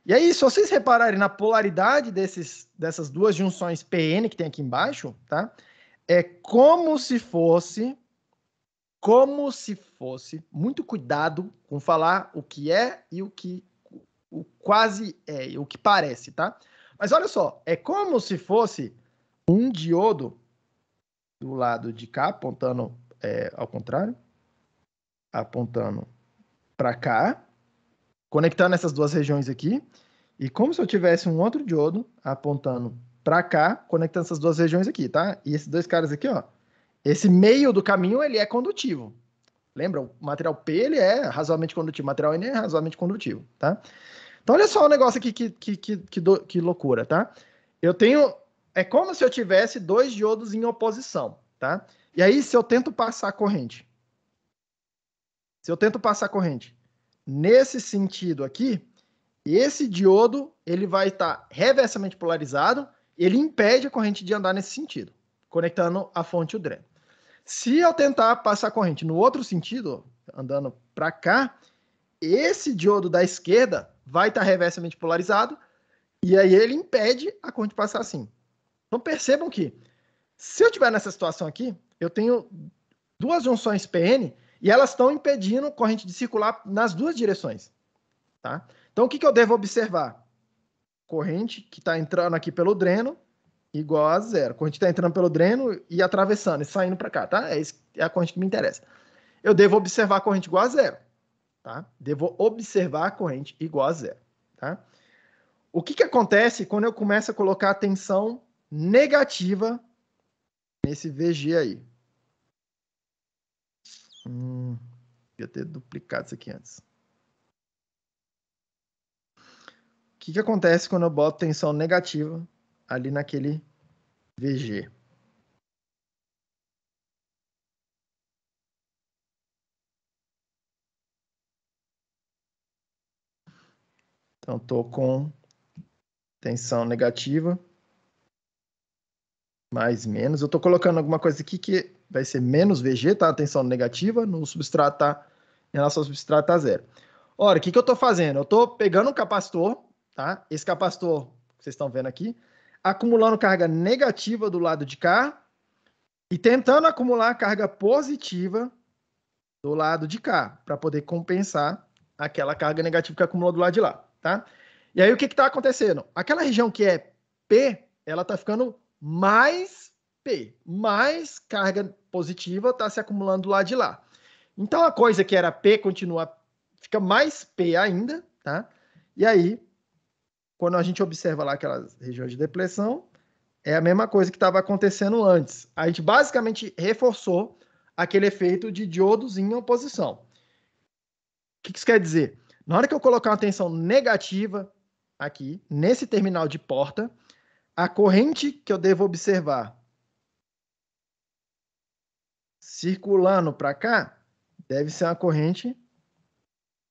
E aí, se vocês repararem na polaridade dessas duas junções PN que tem aqui embaixo, tá? É como se fosse, muito cuidado com falar o que é e o quase é, e o que parece, tá? Mas olha só, é como se fosse um diodo do lado de cá, apontando ao contrário, apontando para cá, conectando essas duas regiões aqui, e como se eu tivesse um outro diodo apontando para cá, conectando essas duas regiões aqui, tá? E esses dois caras aqui, ó, esse meio do caminho, ele é condutivo. Lembra? O material P, ele é razoavelmente condutivo, o material N é razoavelmente condutivo, tá? Então, olha só o negócio aqui, que loucura, tá? Eu tenho... É como se eu tivesse dois diodos em oposição, tá? E aí, se eu tento passar a corrente, nesse sentido aqui, esse diodo, ele vai estar reversamente polarizado, ele impede a corrente de andar nesse sentido, conectando a fonte e o dreno. Se eu tentar passar a corrente no outro sentido, andando para cá, esse diodo da esquerda vai estar reversamente polarizado, e aí ele impede a corrente de passar assim. Então percebam que, se eu estiver nessa situação aqui, eu tenho duas junções PN, e elas estão impedindo a corrente de circular nas duas direções, tá? Então, o que eu devo observar? Corrente que está entrando aqui pelo dreno, igual a 0. Corrente está entrando pelo dreno e atravessando, e saindo para cá, tá? É a corrente que me interessa. Eu devo observar a corrente igual a 0, tá? Devo observar a corrente igual a 0. tá? O que acontece quando eu começo a colocar tensão negativa nesse VG aí? Devia ter duplicado isso aqui antes. O que acontece quando eu boto tensão negativa ali naquele VG? Então, estou com tensão negativa, mais menos. Eu estou colocando alguma coisa aqui que vai ser menos VG, tá? Tensão negativa, no substrato tá, em relação ao substrato tá zero. Ora, o que eu estou fazendo? Eu estou pegando um capacitor, tá? Esse capacitor que vocês estão vendo aqui, acumulando carga negativa do lado de cá e tentando acumular carga positiva do lado de cá, para poder compensar aquela carga negativa que acumulou do lado de lá, tá? E aí o que está acontecendo? Aquela região que é P, ela está ficando mais P, mais carga positiva está se acumulando do lado de lá. Então a coisa que era P fica mais P ainda, tá? E aí, quando a gente observa lá aquelas regiões de depressão, é a mesma coisa que estava acontecendo antes. A gente basicamente reforçou aquele efeito de diodos em oposição. O que isso quer dizer? Na hora que eu colocar uma tensão negativa aqui, nesse terminal de porta, a corrente que eu devo observar circulando para cá deve ser uma corrente,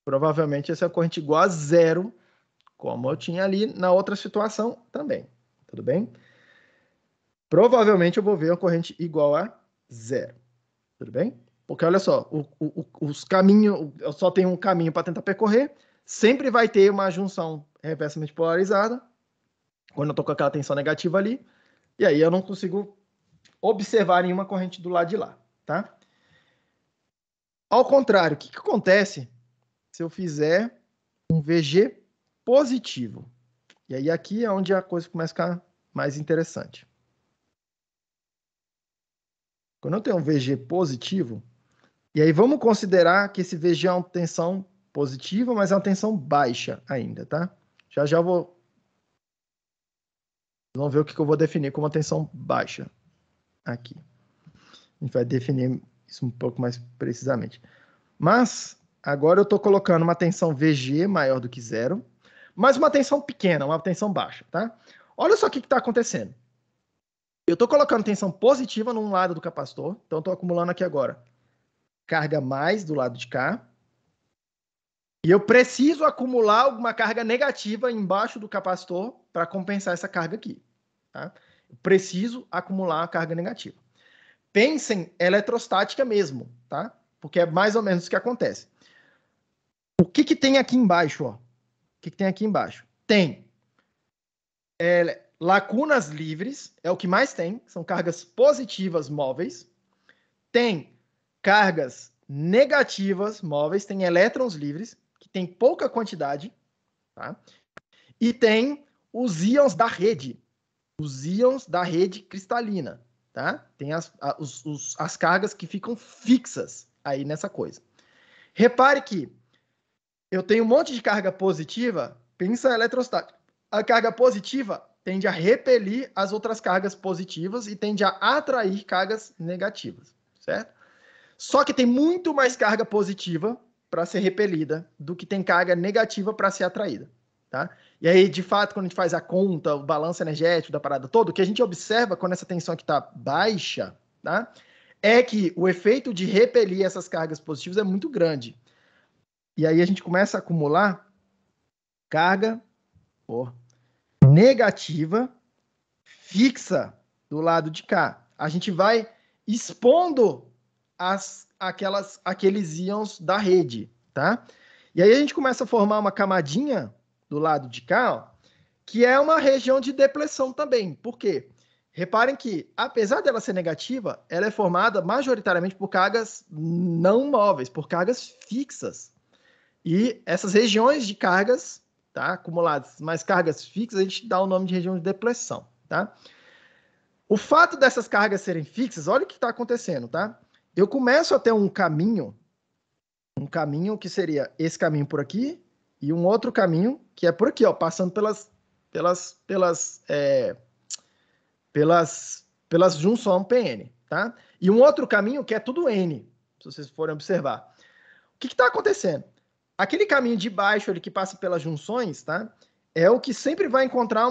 provavelmente essa é uma corrente igual a zero, como eu tinha ali na outra situação também. Tudo bem? Provavelmente eu vou ver uma corrente igual a zero. Tudo bem? Porque olha só, os caminhos, eu só tenho um caminho para tentar percorrer, sempre vai ter uma junção reversamente polarizada, quando eu estou com aquela tensão negativa ali, e aí eu não consigo observar nenhuma corrente do lado de lá, tá? Ao contrário, o que acontece se eu fizer um VG positivo? E aí aqui é onde a coisa começa a ficar mais interessante. Quando eu tenho um VG positivo, e aí vamos considerar que esse VG é uma tensão positiva, mas é uma tensão baixa ainda, tá? Já vou... Vamos ver o que eu vou definir como uma tensão baixa aqui. A gente vai definir isso um pouco mais precisamente. Mas agora eu estou colocando uma tensão VG maior do que zero, mas uma tensão pequena, uma tensão baixa, tá? Olha só o que está acontecendo. Eu estou colocando tensão positiva num lado do capacitor, então estou acumulando aqui agora carga mais do lado de cá. E eu preciso acumular alguma carga negativa embaixo do capacitor para compensar essa carga aqui. Tá? Eu preciso acumular a carga negativa. Pensem eletrostática mesmo, tá? Porque é mais ou menos o que acontece. O que tem aqui embaixo? Ó? O que tem aqui embaixo? Tem lacunas livres, é o que mais tem, são cargas positivas móveis. Tem cargas negativas móveis, tem elétrons livres, que tem pouca quantidade, tá? E tem os íons da rede cristalina, tá? Tem as cargas que ficam fixas aí nessa coisa. Repare que eu tenho um monte de carga positiva, pensa eletrostática. A carga positiva tende a repelir as outras cargas positivas e tende a atrair cargas negativas, certo? Só que tem muito mais carga positiva para ser repelida do que tem carga negativa para ser atraída, tá? E aí, de fato, quando a gente faz a conta, o balanço energético da parada toda, o que a gente observa quando essa tensão aqui está baixa, tá? É que o efeito de repelir essas cargas positivas é muito grande. E aí a gente começa a acumular carga negativa fixa do lado de cá. A gente vai expondo aqueles íons da rede, tá? E aí a gente começa a formar uma camadinha do lado de cá, ó, que é uma região de depressão também. Por quê? Reparem que, apesar dela ser negativa, ela é formada majoritariamente por cargas não móveis, por cargas fixas. E essas regiões de cargas, tá, acumuladas, mais cargas fixas, a gente dá o nome de região de depressão, tá? O fato dessas cargas serem fixas, olha o que está acontecendo, tá? Eu começo a ter um caminho que seria esse caminho por aqui e um outro caminho que é por aqui, ó, passando pelas junções PN, tá? E um outro caminho que é tudo N, se vocês forem observar. O que está acontecendo? Aquele caminho de baixo ali que passa pelas junções, tá? É o que sempre vai encontrar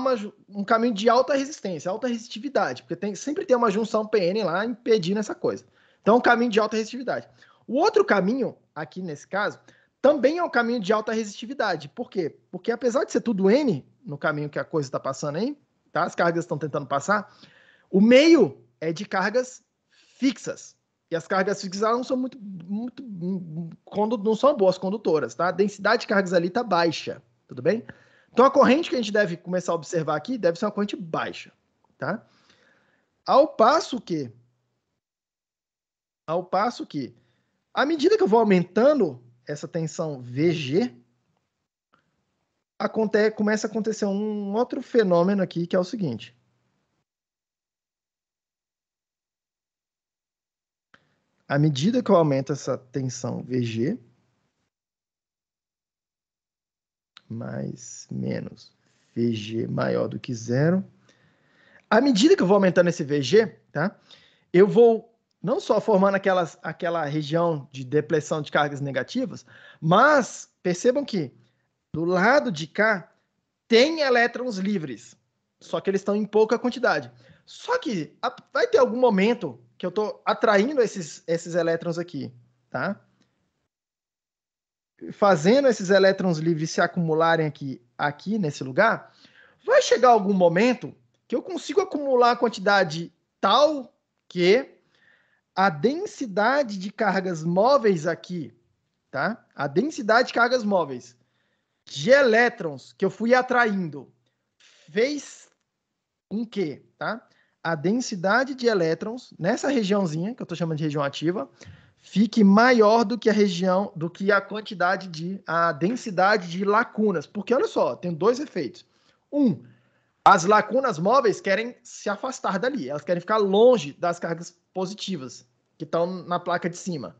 um caminho de alta resistência, alta resistividade, porque sempre tem uma junção PN lá impedindo essa coisa. Então, um caminho de alta resistividade. O outro caminho, aqui nesse caso, também é um caminho de alta resistividade. Por quê? Porque apesar de ser tudo N no caminho que a coisa está passando aí, tá? As cargas estão tentando passar, o meio é de cargas fixas. E as cargas fixas não são não são boas condutoras, tá? A densidade de cargas ali está baixa, tudo bem? Então a corrente que a gente deve começar a observar aqui deve ser uma corrente baixa, tá? Ao passo que, à medida que eu vou aumentando essa tensão VG, começa a acontecer um outro fenômeno aqui, que é o seguinte. À medida que eu aumento essa tensão VG, mais, menos, VG maior do que zero. À medida que eu vou aumentando esse VG, tá? Eu vou não só formando aquela região de depressão de cargas negativas, mas percebam que do lado de cá tem elétrons livres, só que eles estão em pouca quantidade. Só que vai ter algum momento que eu estou atraindo esses elétrons aqui, tá? Fazendo esses elétrons livres se acumularem aqui nesse lugar, vai chegar algum momento que eu consigo acumular a quantidade tal que a densidade de cargas móveis aqui, tá? A densidade de cargas móveis de elétrons que eu fui atraindo fez com que, tá? A densidade de elétrons nessa regiãozinha, que eu estou chamando de região ativa, fique maior do que a quantidade a densidade de lacunas. Porque olha só, tem dois efeitos. As lacunas móveis querem se afastar dali, elas querem ficar longe das cargas positivas que estão na placa de cima.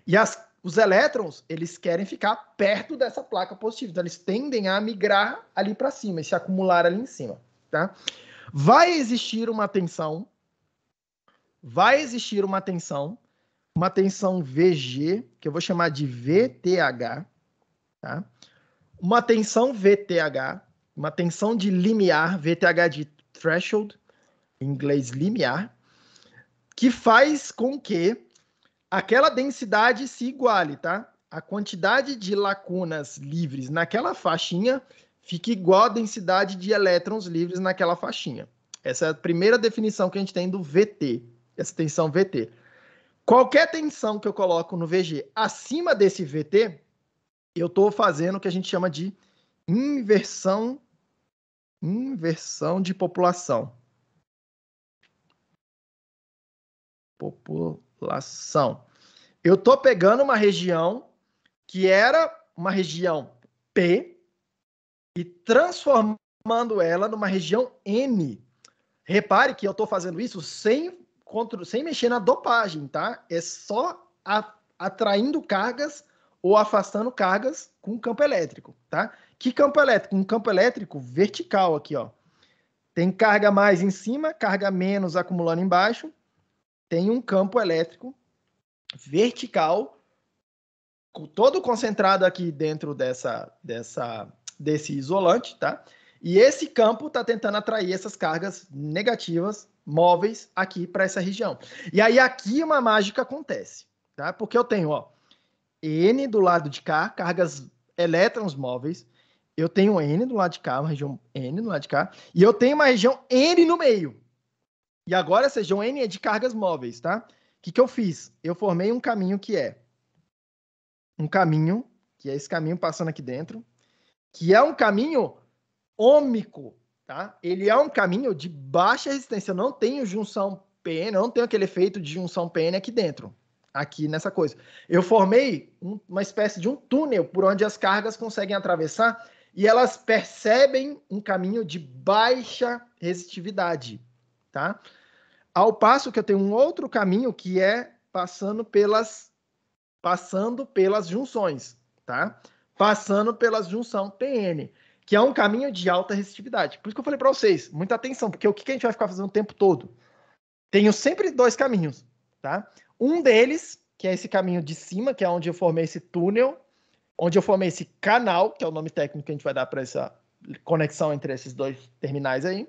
E os elétrons, eles querem ficar perto dessa placa positiva, então eles tendem a migrar ali para cima e se acumular ali em cima, tá? Vai existir uma tensão VG, que eu vou chamar de VTH, tá? Uma tensão VTH, uma tensão de limiar, VTH de threshold, em inglês limiar, que faz com que aquela densidade se iguale, tá? A quantidade de lacunas livres naquela faixinha fica igual à densidade de elétrons livres naquela faixinha. Essa é a primeira definição que a gente tem do VT, essa tensão VT. Qualquer tensão que eu coloco no VG acima desse VT, eu estou fazendo o que a gente chama de inversão de população. Eu estou pegando uma região que era uma região P e transformando ela numa região N. Repare que eu estou fazendo isso sem mexer na dopagem, tá? É só atraindo cargas ou afastando cargas com campo elétrico, tá? Que campo elétrico? Um campo elétrico vertical aqui, ó. Tem carga mais em cima, carga menos acumulando embaixo. Tem um campo elétrico vertical, todo concentrado aqui dentro desse isolante, tá? E esse campo está tentando atrair essas cargas negativas móveis aqui para essa região. E aí aqui uma mágica acontece, tá? Porque eu tenho, ó, N do lado de cá, cargas elétrons móveis. Eu tenho N do lado de cá, uma região N do lado de cá, e eu tenho uma região N no meio. E agora essa região N é de cargas móveis, tá? O que eu fiz? Eu formei um caminho que é esse caminho passando aqui dentro, que é um caminho ômico, tá? Ele é um caminho de baixa resistência. Eu não tenho junção PN, eu não tenho aquele efeito de junção PN aqui dentro, aqui nessa coisa. Eu formei uma espécie de um túnel por onde as cargas conseguem atravessar e elas percebem um caminho de baixa resistividade, tá? Ao passo que eu tenho um outro caminho que é passando pelas junções, tá? passando pela junção PN, que é um caminho de alta resistividade. Por isso que eu falei para vocês, muita atenção, porque o que a gente vai ficar fazendo o tempo todo? Tenho sempre dois caminhos, tá? Um deles, que é esse caminho de cima, que é onde eu formei esse túnel, onde eu formei esse canal, que é o nome técnico que a gente vai dar para essa conexão entre esses dois terminais aí.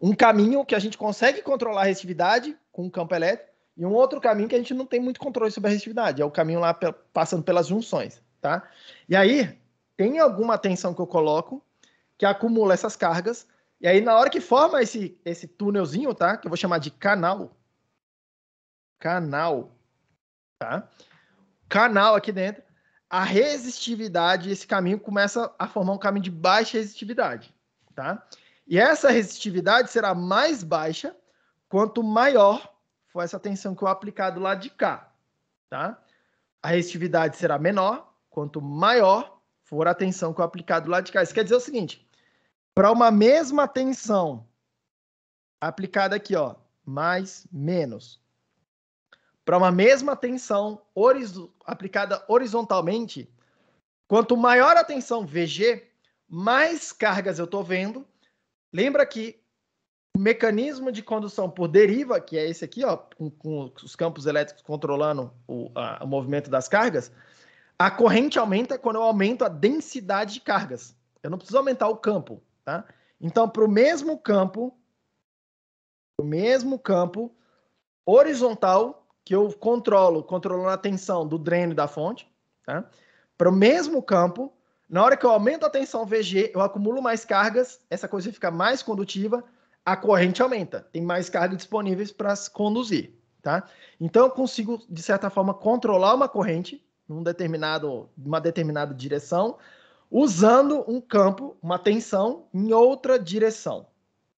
Um caminho que a gente consegue controlar a resistividade com o campo elétrico, e um outro caminho que a gente não tem muito controle sobre a resistividade, é o caminho lá passando pelas junções, tá? E aí, tem alguma tensão que eu coloco que acumula essas cargas, e aí na hora que forma esse túnelzinho, tá? Que eu vou chamar de canal, tá? Canal aqui dentro, a resistividade, esse caminho começa a formar um caminho de baixa resistividade, tá? E essa resistividade será mais baixa quanto maior for essa tensão que eu aplicar do lado de cá, tá? A resistividade será menor quanto maior for a tensão que eu aplicar do lado de cá. Isso quer dizer o seguinte, para uma mesma tensão aplicada aqui, ó, mais, menos, para uma mesma tensão aplicada horizontalmente, quanto maior a tensão VG, mais cargas eu estou vendo. Lembra que o mecanismo de condução por deriva, que é esse aqui, ó, com os campos elétricos controlando o movimento das cargas, a corrente aumenta quando eu aumento a densidade de cargas. Eu não preciso aumentar o campo, tá? Então, para o mesmo campo horizontal, que eu controlando a tensão do dreno e da fonte, tá? Para o mesmo campo, na hora que eu aumento a tensão VG, eu acumulo mais cargas, essa coisa fica mais condutiva, a corrente aumenta, tem mais cargas disponíveis para conduzir, tá? Então eu consigo, de certa forma, controlar uma corrente uma determinada direção, usando um campo, uma tensão em outra direção,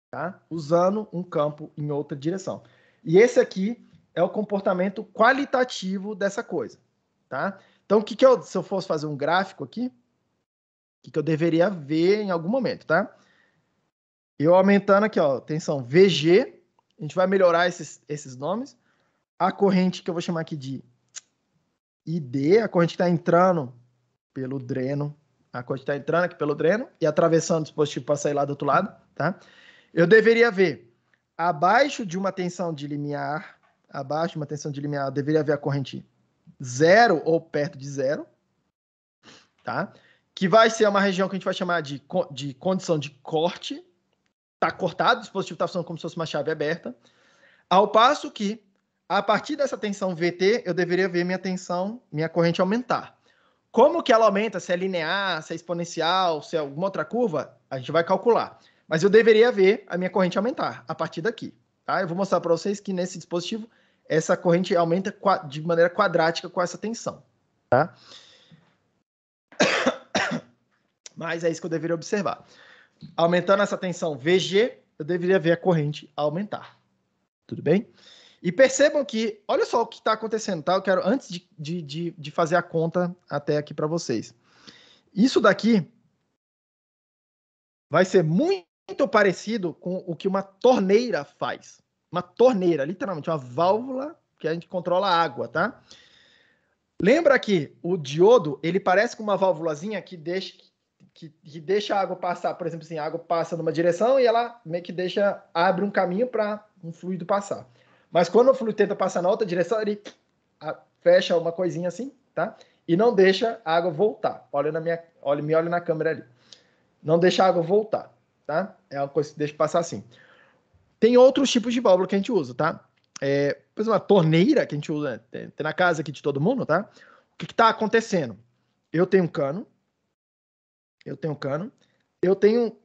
tá? Usando um campo em outra direção. E esse aqui é o comportamento qualitativo dessa coisa, tá? Então, se eu fosse fazer um gráfico aqui, o que eu deveria ver em algum momento, tá? Eu aumentando aqui, ó, tensão VG, a gente vai melhorar esses nomes. A corrente que eu vou chamar aqui de ID, a corrente que está entrando pelo dreno, a corrente está entrando aqui pelo dreno e atravessando o dispositivo para sair lá do outro lado, tá? Eu deveria ver abaixo de uma tensão de limiar, eu deveria ver a corrente zero ou perto de zero, tá? Que vai ser uma região que a gente vai chamar de condição de corte, tá cortado, o dispositivo está funcionando como se fosse uma chave aberta, ao passo que, a partir dessa tensão VT, eu deveria ver minha corrente aumentar. Como que ela aumenta? Se é linear, se é exponencial, se é alguma outra curva, a gente vai calcular. Mas eu deveria ver a minha corrente aumentar a partir daqui, tá? Eu vou mostrar para vocês que nesse dispositivo, essa corrente aumenta de maneira quadrática com essa tensão, tá? Mas é isso que eu deveria observar. Aumentando essa tensão VG, eu deveria ver a corrente aumentar. Tudo bem? E percebam que, olha só o que está acontecendo, tá? Eu quero, antes de fazer a conta até aqui para vocês. Isso daqui vai ser muito parecido com o que uma torneira faz. Uma torneira, literalmente, uma válvula que a gente controla a água, tá? Lembra que o diodo, ele parece com uma válvulazinha que deixa a água passar, por exemplo, assim, a água passa numa direção e ela meio que abre um caminho para um fluido passar. Mas quando o fluido tenta passar na outra direção, ele fecha uma coisinha assim, tá? E não deixa a água voltar. Me olha na câmera ali. Não deixa a água voltar, tá? É uma coisa que deixa passar assim. Tem outros tipos de válvula que a gente usa, tá? Por exemplo, uma torneira que a gente usa, tem na casa aqui de todo mundo, tá? O que está acontecendo? Eu tenho um cano, eu tenho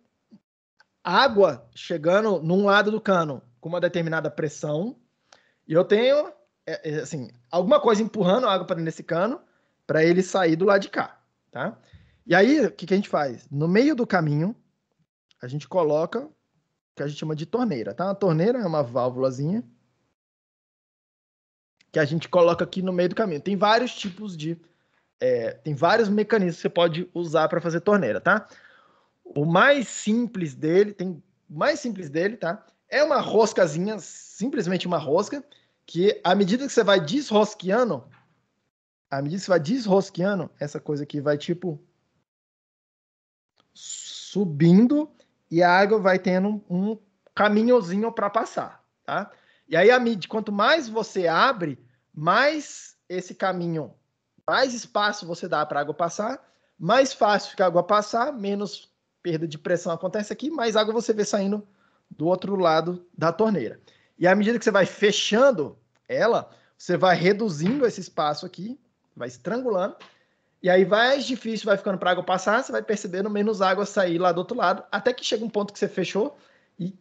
água chegando num lado do cano com uma determinada pressão, e eu tenho, assim, alguma coisa empurrando a água para dentro desse cano para ele sair do lado de cá, tá? E aí, o que a gente faz? No meio do caminho, a gente coloca o que a gente chama de torneira, tá? A torneira é uma válvulazinha que a gente coloca aqui no meio do caminho. Tem vários tipos tem vários mecanismos que você pode usar para fazer torneira, tá? O mais simples dele, tá? É uma roscazinha, simplesmente uma rosca, que à medida que você vai desrosqueando, À medida que você vai desrosqueando, essa coisa aqui vai, tipo, subindo e a água vai tendo um caminhozinho para passar, tá? E aí, quanto mais você abre, mais esse caminho, mais espaço você dá para a água passar, mais fácil fica a água passar, menos perda de pressão acontece aqui, mais água você vê saindo do outro lado da torneira. E à medida que você vai fechando ela, você vai reduzindo esse espaço aqui, vai estrangulando, e aí mais difícil vai ficando para a água passar, você vai percebendo menos água sair lá do outro lado, até que chega um ponto que você fechou e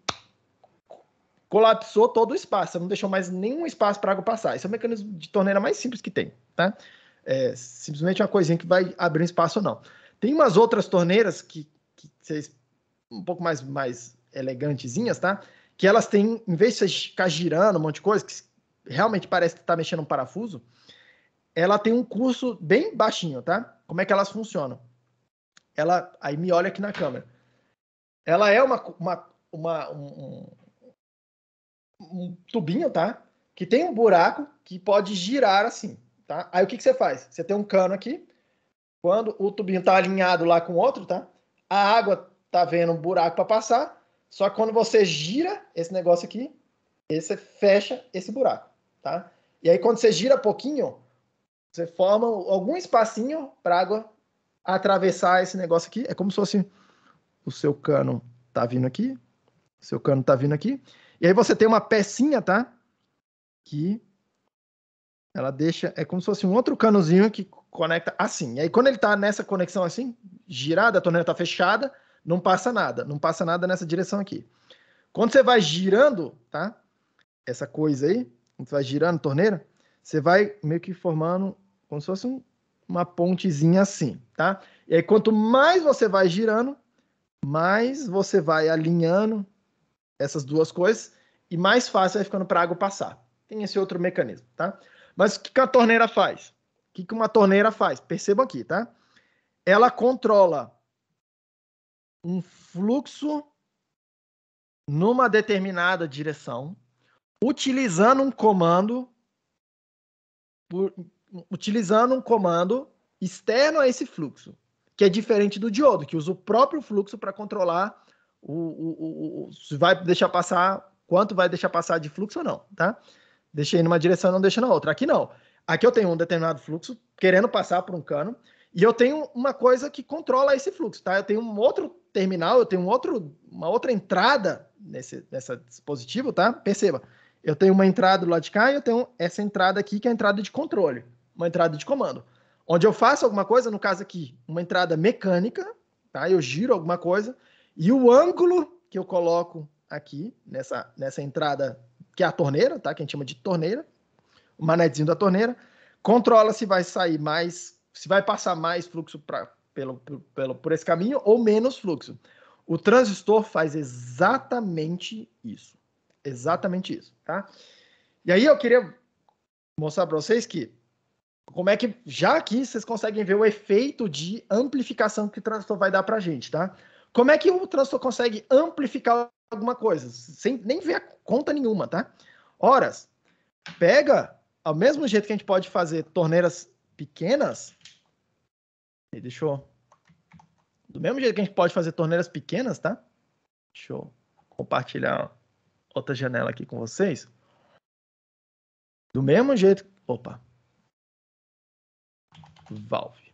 colapsou todo o espaço, você não deixou mais nenhum espaço para a água passar. Esse é o mecanismo de torneira mais simples que tem, tá? É simplesmente uma coisinha que vai abrir um espaço ou não. Tem umas outras torneiras que vocês um pouco mais elegantezinhas, tá? Que elas têm, em vez de você ficar girando um monte de coisa, que realmente parece que está mexendo um parafuso, ela tem um curso bem baixinho, tá? Como é que elas funcionam? Ela, aí me olha aqui na câmera. Ela é um tubinho, tá? Que tem um buraco que pode girar assim, tá? Aí o que você faz? Você tem um cano aqui, quando o tubinho tá alinhado lá com o outro, tá? A água tá vendo um buraco para passar, só que quando você gira esse negócio aqui, você fecha esse buraco, tá? E aí quando você gira pouquinho, você forma algum espacinho para água atravessar esse negócio aqui. É como se fosse o seu cano tá vindo aqui, o seu cano tá vindo aqui, e aí você tem uma pecinha, tá? Que ela deixa, é como se fosse um outro canozinho que conecta assim. E aí quando ele tá nessa conexão assim, girada, a torneira tá fechada, não passa nada nessa direção aqui. Quando você vai girando, tá? Essa coisa aí, quando você vai girando a torneira, você vai meio que formando como se fosse uma pontezinha assim, tá? E aí quanto mais você vai girando, mais você vai alinhando essas duas coisas e mais fácil vai ficando para a água passar. Tem esse outro mecanismo, tá? Mas o que a torneira faz? O que uma torneira faz? Percebam aqui, tá? Ela controla um fluxo numa determinada direção, utilizando um comando externo a esse fluxo, que é diferente do diodo, que usa o próprio fluxo para controlar se vai deixar passar, quanto vai deixar passar de fluxo ou não, tá? Deixei numa direção, não deixa na outra. Aqui não. Aqui eu tenho um determinado fluxo querendo passar por um cano e eu tenho uma coisa que controla esse fluxo, tá? Eu tenho um outro terminal, eu tenho uma outra entrada nesse dispositivo, tá? Perceba, eu tenho uma entrada do lado de cá e eu tenho essa entrada aqui que é a entrada de controle, uma entrada de comando. Onde eu faço alguma coisa, no caso aqui, uma entrada mecânica, tá? Eu giro alguma coisa e o ângulo que eu coloco aqui nessa entrada que é a torneira, tá? Que a gente chama de torneira, o manetezinho da torneira, controla se vai sair mais, se vai passar mais fluxo por esse caminho ou menos fluxo. O transistor faz exatamente isso. Exatamente isso, tá? E aí eu queria mostrar para vocês que como é que já aqui vocês conseguem ver o efeito de amplificação que o transistor vai dar para a gente, tá? Como é que o transistor consegue amplificar alguma coisa sem nem ver a conta nenhuma, tá? Horas, pega, ao mesmo jeito que a gente pode fazer torneiras pequenas, do mesmo jeito que a gente pode fazer torneiras pequenas, tá? Deixa eu compartilhar outra janela aqui com vocês. Do mesmo jeito, valve.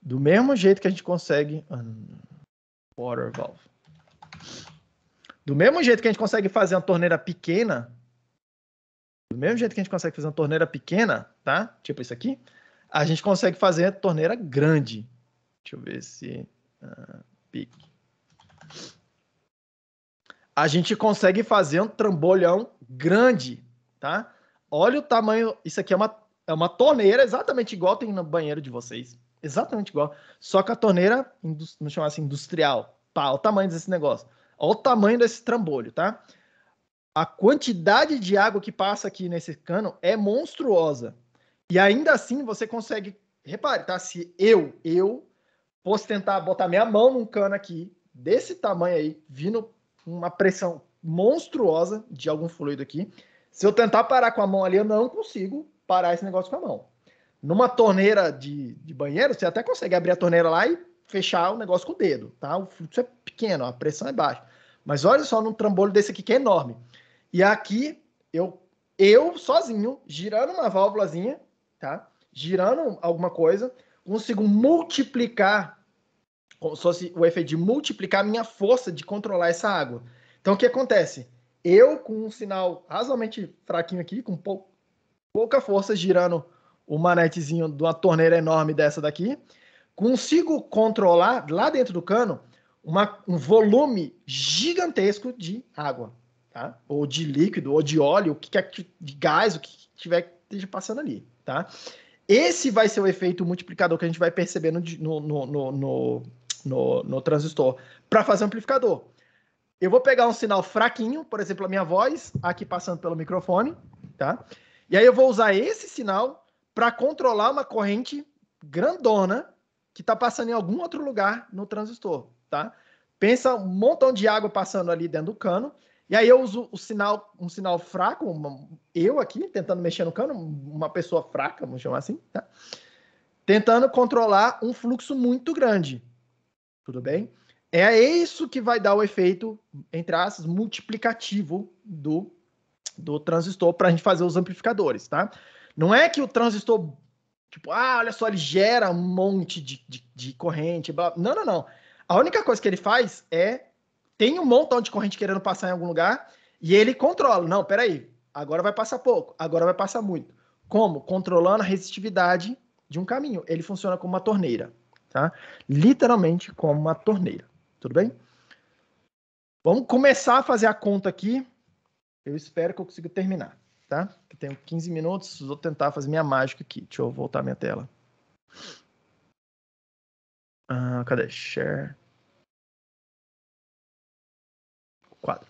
Do mesmo jeito que a gente consegue water valve. Do mesmo jeito que a gente consegue fazer uma torneira pequena, tá? Tipo isso aqui, a gente consegue fazer a torneira grande. Deixa eu ver se pique. A gente consegue fazer um trambolhão grande, tá? Olha o tamanho, isso aqui é uma torneira exatamente igual tem no banheiro de vocês. Exatamente igual. Só que a torneira, vamos chamar assim, industrial. Pá, olha o tamanho desse negócio. Olha o tamanho desse trambolho, tá? A quantidade de água que passa aqui nesse cano é monstruosa. E ainda assim você consegue... Repare, tá? Se eu fosse tentar botar minha mão num cano aqui, desse tamanho aí, vindo uma pressão monstruosa de algum fluido aqui, se eu tentar parar com a mão ali, eu não consigo parar esse negócio com a mão. Numa torneira de banheiro, você até consegue abrir a torneira lá e fechar o negócio com o dedo, tá? O fluxo é pequeno, a pressão é baixa. Mas olha só num trambolho desse aqui que é enorme. E aqui, eu sozinho, girando uma válvulazinha, tá? Girando alguma coisa, consigo multiplicar, como se fosse o efeito de multiplicar a minha força de controlar essa água. Então, o que acontece? Eu, com um sinal razoavelmente fraquinho aqui, com pouca força, girando o manetezinho de uma torneira enorme dessa daqui, consigo controlar, lá dentro do cano, um volume gigantesco de água, tá? Ou de líquido, ou de óleo, o que quer de gás, o que esteja passando ali, tá? Esse vai ser o efeito multiplicador que a gente vai perceber no transistor para fazer amplificador. Eu vou pegar um sinal fraquinho, por exemplo, a minha voz aqui passando pelo microfone, tá? E aí eu vou usar esse sinal para controlar uma corrente grandona que está passando em algum outro lugar no transistor, tá? Pensa um montão de água passando ali dentro do cano, e aí eu uso um sinal fraco, eu aqui tentando mexer no cano, uma pessoa fraca, vamos chamar assim, tá? Tentando controlar um fluxo muito grande, tudo bem? É isso que vai dar o efeito, entre aspas, multiplicativo do transistor para a gente fazer os amplificadores, tá? Não é que o transistor, tipo, olha só, ele gera um monte de corrente, blá. Não, não, não. A única coisa que ele faz tem um montão de corrente querendo passar em algum lugar e ele controla. Não, peraí, agora vai passar pouco, agora vai passar muito. Como? Controlando a resistividade de um caminho. Ele funciona como uma torneira, tá? Literalmente como uma torneira. Tudo bem? Vamos começar a fazer a conta aqui. Eu espero que eu consiga terminar, tá? Eu tenho 15 minutos, vou tentar fazer minha mágica aqui. Deixa eu voltar minha tela. Cadê? Share. Quadro.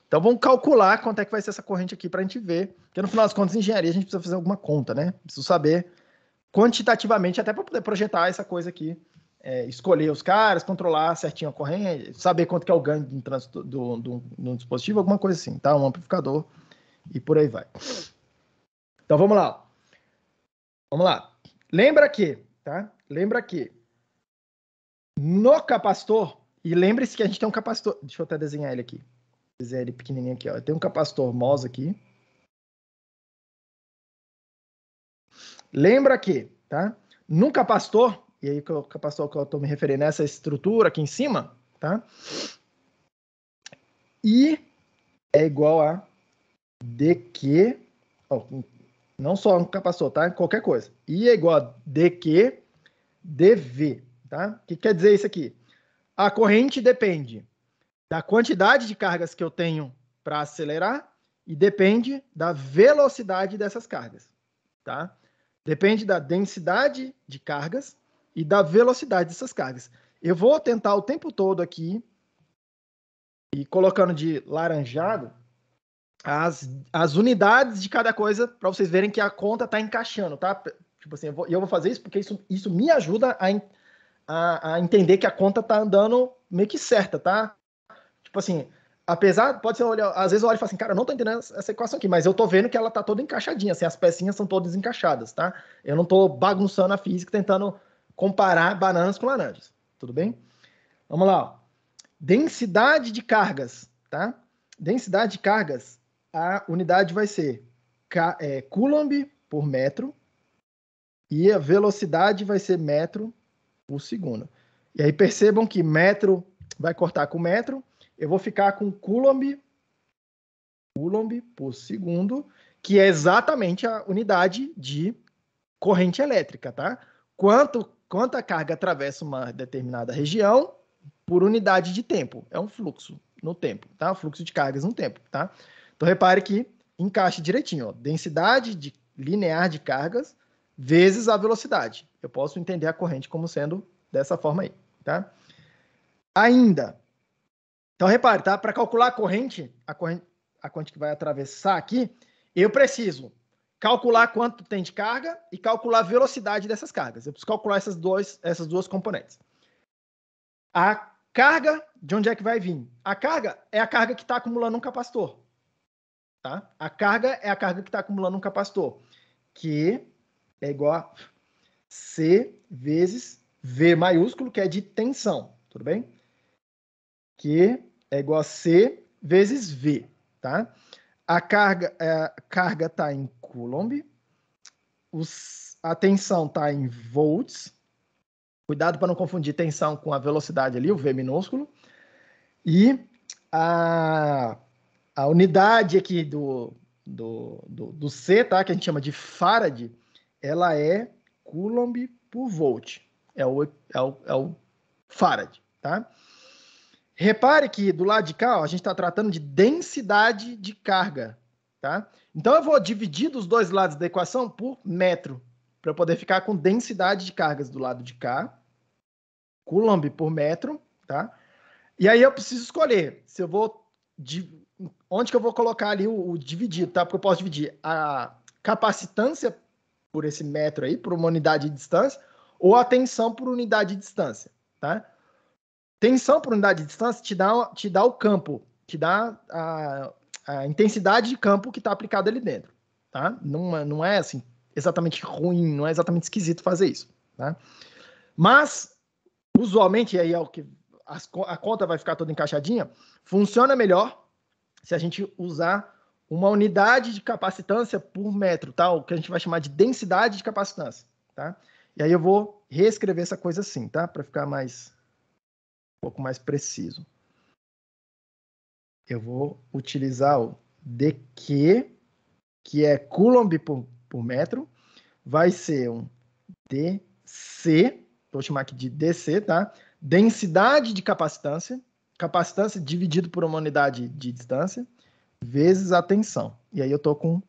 Então vamos calcular quanto é que vai ser essa corrente aqui para a gente ver. Porque no final das contas, em engenharia, a gente precisa fazer alguma conta, né? Preciso saber quantitativamente, até para poder projetar essa coisa aqui. Escolher os caras, controlar certinho a corrente, saber quanto que é o ganho do trânsito do dispositivo, alguma coisa assim, tá? Um amplificador e por aí vai. Então vamos lá. Vamos lá. Lembra que, tá? Lembra que no capacitor, e lembre-se que a gente tem um capacitor, deixa eu até desenhar ele aqui. Desenhar ele pequenininho aqui, ó. Tem um capacitor MOS aqui. Lembra que, tá? Num capacitor, e aí o capacitor que eu estou me referindo nessa estrutura aqui em cima, tá? I é igual a dQ, não só um capacitor, tá? Qualquer coisa. I é igual a dQ dV, tá? O que quer dizer isso aqui? A corrente depende da quantidade de cargas que eu tenho para acelerar e depende da velocidade dessas cargas, tá? Depende da densidade de cargas e da velocidade dessas cargas. Eu vou tentar o tempo todo aqui e colocando de laranjado as unidades de cada coisa para vocês verem que a conta está encaixando, tá? Tipo assim, eu vou fazer isso porque isso me ajuda a entender que a conta está andando meio que certa, tá? Tipo assim, apesar, pode ser, às vezes eu olho e falo assim, cara, eu não tô entendendo essa equação aqui, mas eu tô vendo que ela tá toda encaixadinha, assim, as pecinhas são todas encaixadas, tá? Eu não tô bagunçando a física, tentando comparar bananas com laranjas, tudo bem? Vamos lá, ó. Densidade de cargas, tá? Densidade de cargas, a unidade vai ser Coulomb por metro e a velocidade vai ser metro por segundo. E aí percebam que metro vai cortar com metro, eu vou ficar com Coulomb por segundo, que é exatamente a unidade de corrente elétrica, tá? Quanta carga atravessa uma determinada região por unidade de tempo. É um fluxo no tempo, tá? Fluxo de cargas no tempo, tá? Então repare que encaixe direitinho, ó. Densidade linear de cargas vezes a velocidade. Eu posso entender a corrente como sendo dessa forma aí, tá? Ainda. Então repare, tá? Para calcular a corrente que vai atravessar aqui, eu preciso calcular quanto tem de carga e calcular a velocidade dessas cargas. Eu preciso calcular essas duas componentes. A carga, de onde é que vai vir? A carga é a carga que está acumulando um capacitor. Tá? A carga é a carga que está acumulando um capacitor. Q é igual a C vezes V maiúsculo, que é de tensão, tudo bem? Q é igual a C vezes V, tá? A carga está em Coulomb, a tensão está em volts. Cuidado para não confundir tensão com a velocidade ali, o V minúsculo. E a unidade aqui do C, tá? Que a gente chama de Farad, ela é Coulomb por volt. É o Farad, tá? Repare que do lado de cá, ó, a gente está tratando de densidade de carga, tá? Então eu vou dividir dos dois lados da equação por metro, para eu poder ficar com densidade de cargas do lado de cá, Coulomb por metro, tá? E aí eu preciso escolher se eu vou onde que eu vou colocar ali o dividido, tá? Porque eu posso dividir a capacitância por esse metro aí, por uma unidade de distância, ou a tensão por unidade de distância, tá? Tensão por unidade de distância te dá o campo, te dá a intensidade de campo que está aplicado ali dentro, tá? Não é assim exatamente ruim, não é exatamente esquisito fazer isso, tá? Mas, usualmente, aí é o que a conta vai ficar toda encaixadinha, funciona melhor se a gente usar uma unidade de capacitância por metro, tá? O que a gente vai chamar de densidade de capacitância, tá? E aí eu vou reescrever essa coisa assim, tá? Para ficar um pouco mais preciso. Eu vou utilizar o dQ, que é Coulomb por metro, vai ser um dC, vou chamar aqui de dC, tá? Densidade de capacitância, capacitância dividido por uma unidade de distância, vezes a tensão. E aí eu tô com,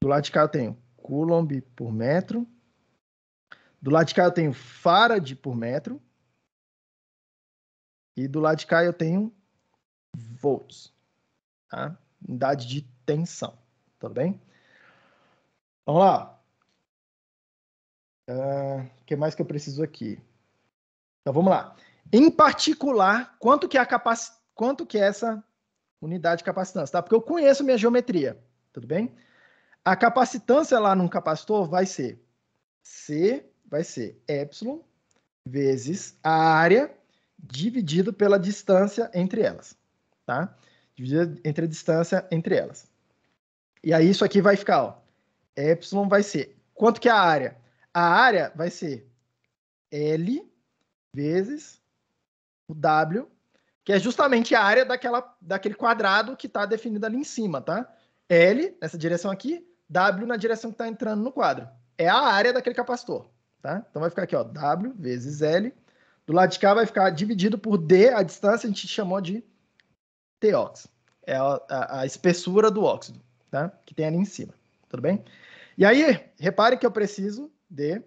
do lado de cá eu tenho Coulomb por metro, do lado de cá eu tenho Farad por metro, e do lado de cá eu tenho volts, tá? Unidade de tensão, tudo bem? Vamos lá. O que mais que eu preciso aqui? Então, vamos lá. Em particular, quanto que é essa unidade de capacitância, tá? Porque eu conheço minha geometria, tudo bem? A capacitância lá num capacitor vai ser C, vai ser epsilon vezes a área dividido pela distância entre elas, tá? Dividido entre a distância entre elas. E aí isso aqui vai ficar, ó, epsilon vai ser, quanto que é a área? A área vai ser L vezes o W, que é justamente a área daquele quadrado que está definido ali em cima, tá? L nessa direção aqui, W na direção que está entrando no quadro. É a área daquele capacitor, tá? Então vai ficar aqui, ó, W vezes L. Do lado de cá vai ficar dividido por D, a distância a gente chamou de Tox. É a espessura do óxido, tá? Que tem ali em cima, tudo bem? E aí, repare que eu preciso de...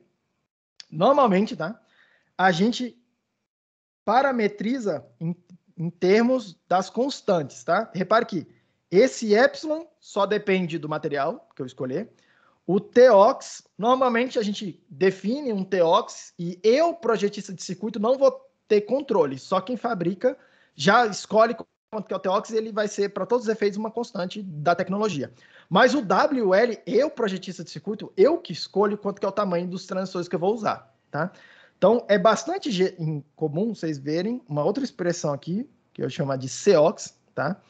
Normalmente, tá? A gente parametriza em termos das constantes, tá? Repare que esse epsilon só depende do material que eu escolher. O Tox, normalmente a gente define um Tox e eu, projetista de circuito, não vou ter controle. Só quem fabrica já escolhe quanto que é o Tox e ele vai ser, para todos os efeitos, uma constante da tecnologia. Mas o WL, eu, projetista de circuito, eu que escolho quanto que é o tamanho dos transistores que eu vou usar, tá? Então, é bastante comum vocês verem uma outra expressão aqui, que eu chamo de COX, tá?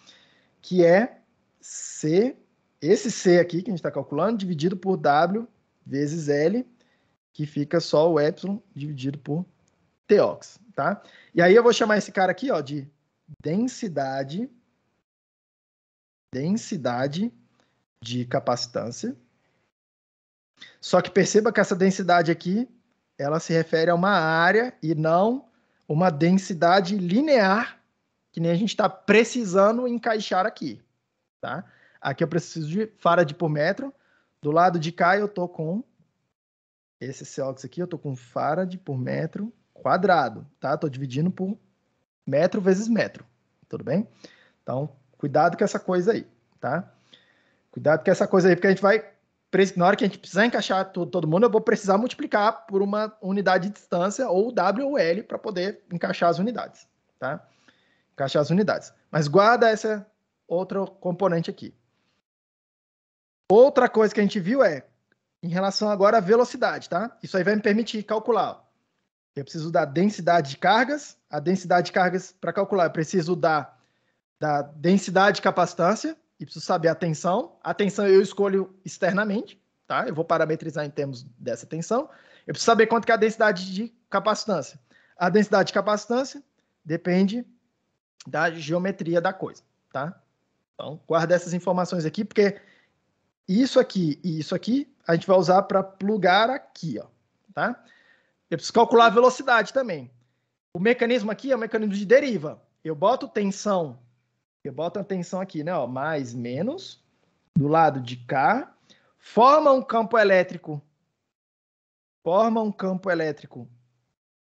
Que é C, esse C aqui que a gente está calculando, dividido por W vezes L, que fica só o epsilon dividido por Tox, tá? E aí eu vou chamar esse cara aqui, ó, de densidade de capacitância. Só que perceba que essa densidade aqui, ela se refere a uma área e não uma densidade linear, que nem a gente está precisando encaixar aqui, tá? Aqui eu preciso de Farad por metro. Do lado de cá eu tô com esse COX aqui, eu tô com Farad por metro quadrado, tá? Tô dividindo por metro vezes metro, tudo bem? Então, cuidado com essa coisa aí, tá? Cuidado com essa coisa aí, porque a gente vai, na hora que a gente precisar encaixar todo mundo, eu vou precisar multiplicar por uma unidade de distância, ou W ou L, para poder encaixar as unidades, tá? Encaixar as unidades. Mas guarda essa outra componente aqui. Outra coisa que a gente viu é em relação agora à velocidade, tá? Isso aí vai me permitir calcular. Ó. Eu preciso da densidade de cargas. A densidade de cargas, para calcular, eu preciso da densidade de capacitância e preciso saber a tensão. A tensão eu escolho externamente, tá? Eu vou parametrizar em termos dessa tensão. Eu preciso saber quanto que é a densidade de capacitância. A densidade de capacitância depende da geometria da coisa, tá? Então, guarda essas informações aqui, porque isso aqui e isso aqui a gente vai usar para plugar aqui, ó, tá? Eu preciso calcular a velocidade também. O mecanismo aqui é o mecanismo de deriva. Eu boto tensão, eu boto a tensão aqui, né? Ó, mais, menos, do lado de cá, forma um campo elétrico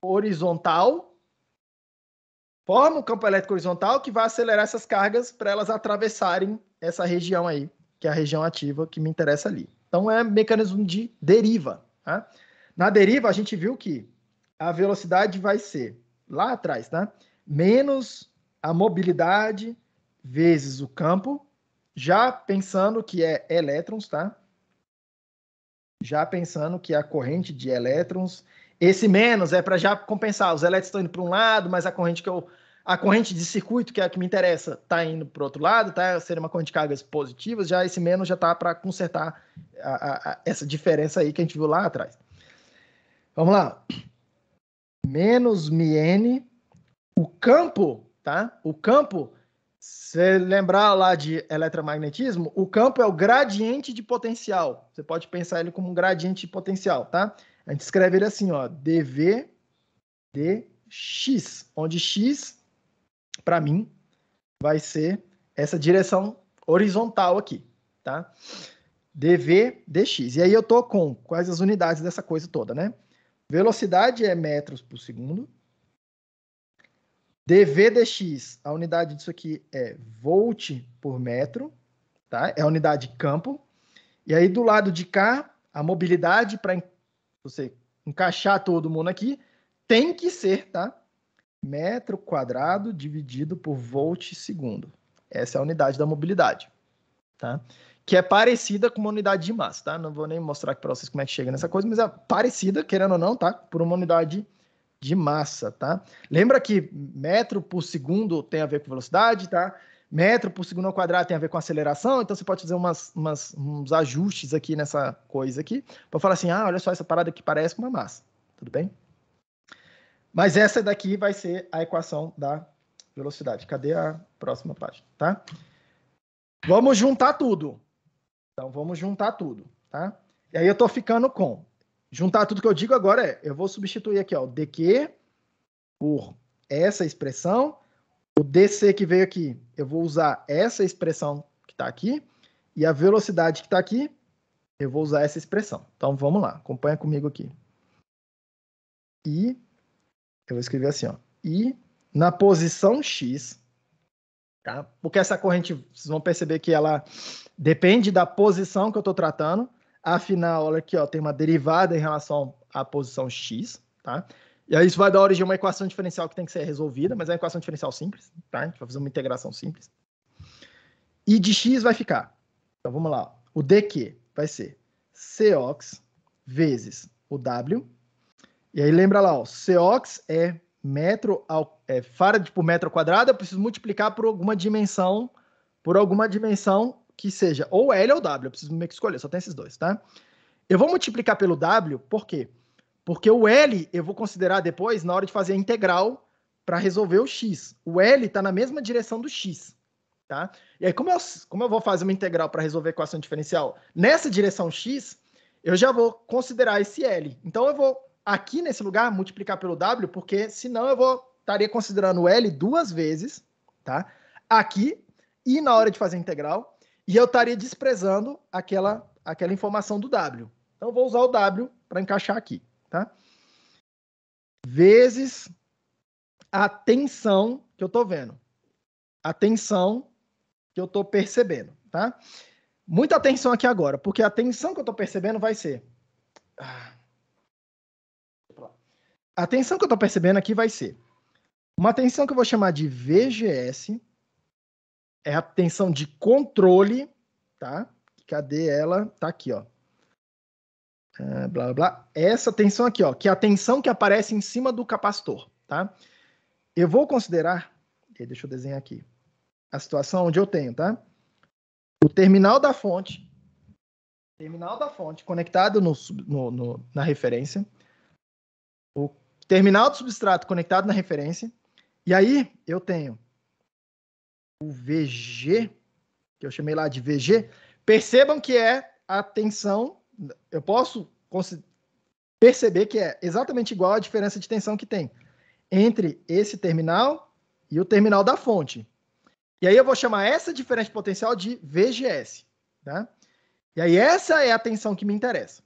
horizontal, que vai acelerar essas cargas para elas atravessarem essa região aí, que é a região ativa que me interessa ali. Então, é mecanismo de deriva. Tá? Na deriva, a gente viu que a velocidade vai ser, lá atrás, tá? Menos a mobilidade vezes o campo, já pensando que é elétrons, tá? Já pensando que é a corrente de elétrons. Esse menos é para já compensar. Os elétrons estão indo para um lado, mas a corrente de circuito, que é a que me interessa, está indo para o outro lado, tá? Seria uma corrente de cargas positivas, já esse menos já está para consertar essa diferença aí que a gente viu lá atrás. Vamos lá. Menos μn. O campo, tá? O campo, se lembrar lá de eletromagnetismo, o campo é o gradiente de potencial. Você pode pensar ele como um gradiente de potencial, tá? A gente escreve ele assim, ó, dV dx, onde x, para mim, vai ser essa direção horizontal aqui, tá? dV dx. E aí eu tô com quais as unidades dessa coisa toda, né? Velocidade é metros por segundo. dV dx, a unidade disso aqui é volt por metro, tá? É a unidade de campo. E aí do lado de cá, a mobilidade para você encaixar todo mundo aqui tem que ser, tá? Metro quadrado dividido por volt segundo. Essa é a unidade da mobilidade, tá? Que é parecida com uma unidade de massa, tá? Não vou nem mostrar aqui para vocês como é que chega nessa coisa, mas é parecida, querendo ou não, tá? Por uma unidade de massa, tá? Lembra que metro por segundo tem a ver com velocidade, tá? Metro por segundo ao quadrado tem a ver com aceleração, então você pode fazer uns ajustes aqui nessa coisa aqui, para falar assim, olha só, essa parada aqui parece uma massa, tudo bem? Mas essa daqui vai ser a equação da velocidade. Cadê a próxima página, tá? Vamos juntar tudo. Então, vamos juntar tudo, tá? E aí eu tô ficando com... Juntar tudo que eu digo agora eu vou substituir aqui, ó, o dq por essa expressão. O dc que veio aqui, eu vou usar essa expressão que está aqui. E a velocidade que está aqui, eu vou usar essa expressão. Então, vamos lá. Acompanha comigo aqui. E eu vou escrever assim, ó. E na posição x, tá? Porque essa corrente, vocês vão perceber que ela depende da posição que eu estou tratando. Afinal, olha aqui, ó, tem uma derivada em relação à posição x, tá? E aí isso vai dar origem a uma equação diferencial que tem que ser resolvida, mas é uma equação diferencial simples, tá? A gente vai fazer uma integração simples. E de x vai ficar. Então vamos lá. O dq vai ser Cox vezes o W. E aí lembra lá, ó, Cox é Farad por metro quadrado, eu preciso multiplicar por alguma dimensão que seja ou L ou W, eu preciso meio que escolher, só tem esses dois, tá? Eu vou multiplicar pelo W, por quê? Porque o L eu vou considerar depois na hora de fazer a integral para resolver o X. O L está na mesma direção do X, tá? E aí, como eu vou fazer uma integral para resolver a equação diferencial nessa direção X, eu já vou considerar esse L. Então, eu vou, aqui nesse lugar, multiplicar pelo W, porque senão eu estaria considerando o L duas vezes, tá? Aqui e na hora de fazer a integral, e eu estaria desprezando aquela informação do W. Então, eu vou usar o W para encaixar aqui, tá? Vezes a tensão que eu estou vendo. A tensão que eu estou percebendo, tá? Muita atenção aqui agora, porque a tensão que eu estou percebendo vai ser... A tensão que eu estou percebendo aqui vai ser uma tensão que eu vou chamar de VGS, é a tensão de controle, tá? Cadê ela? Tá aqui, ó. blá, blá, blá. Essa tensão aqui, ó, que é a tensão que aparece em cima do capacitor, tá? Eu vou considerar, deixa eu desenhar aqui, a situação onde eu tenho, tá? O terminal da fonte conectado na referência, o terminal do substrato conectado na referência, e aí eu tenho o VG, que eu chamei lá de VG. Percebam que é a tensão, eu posso perceber que é exatamente igual a diferença de tensão que tem entre esse terminal e o terminal da fonte. E aí eu vou chamar essa diferença de potencial de VGS, tá? E aí essa é a tensão que me interessa.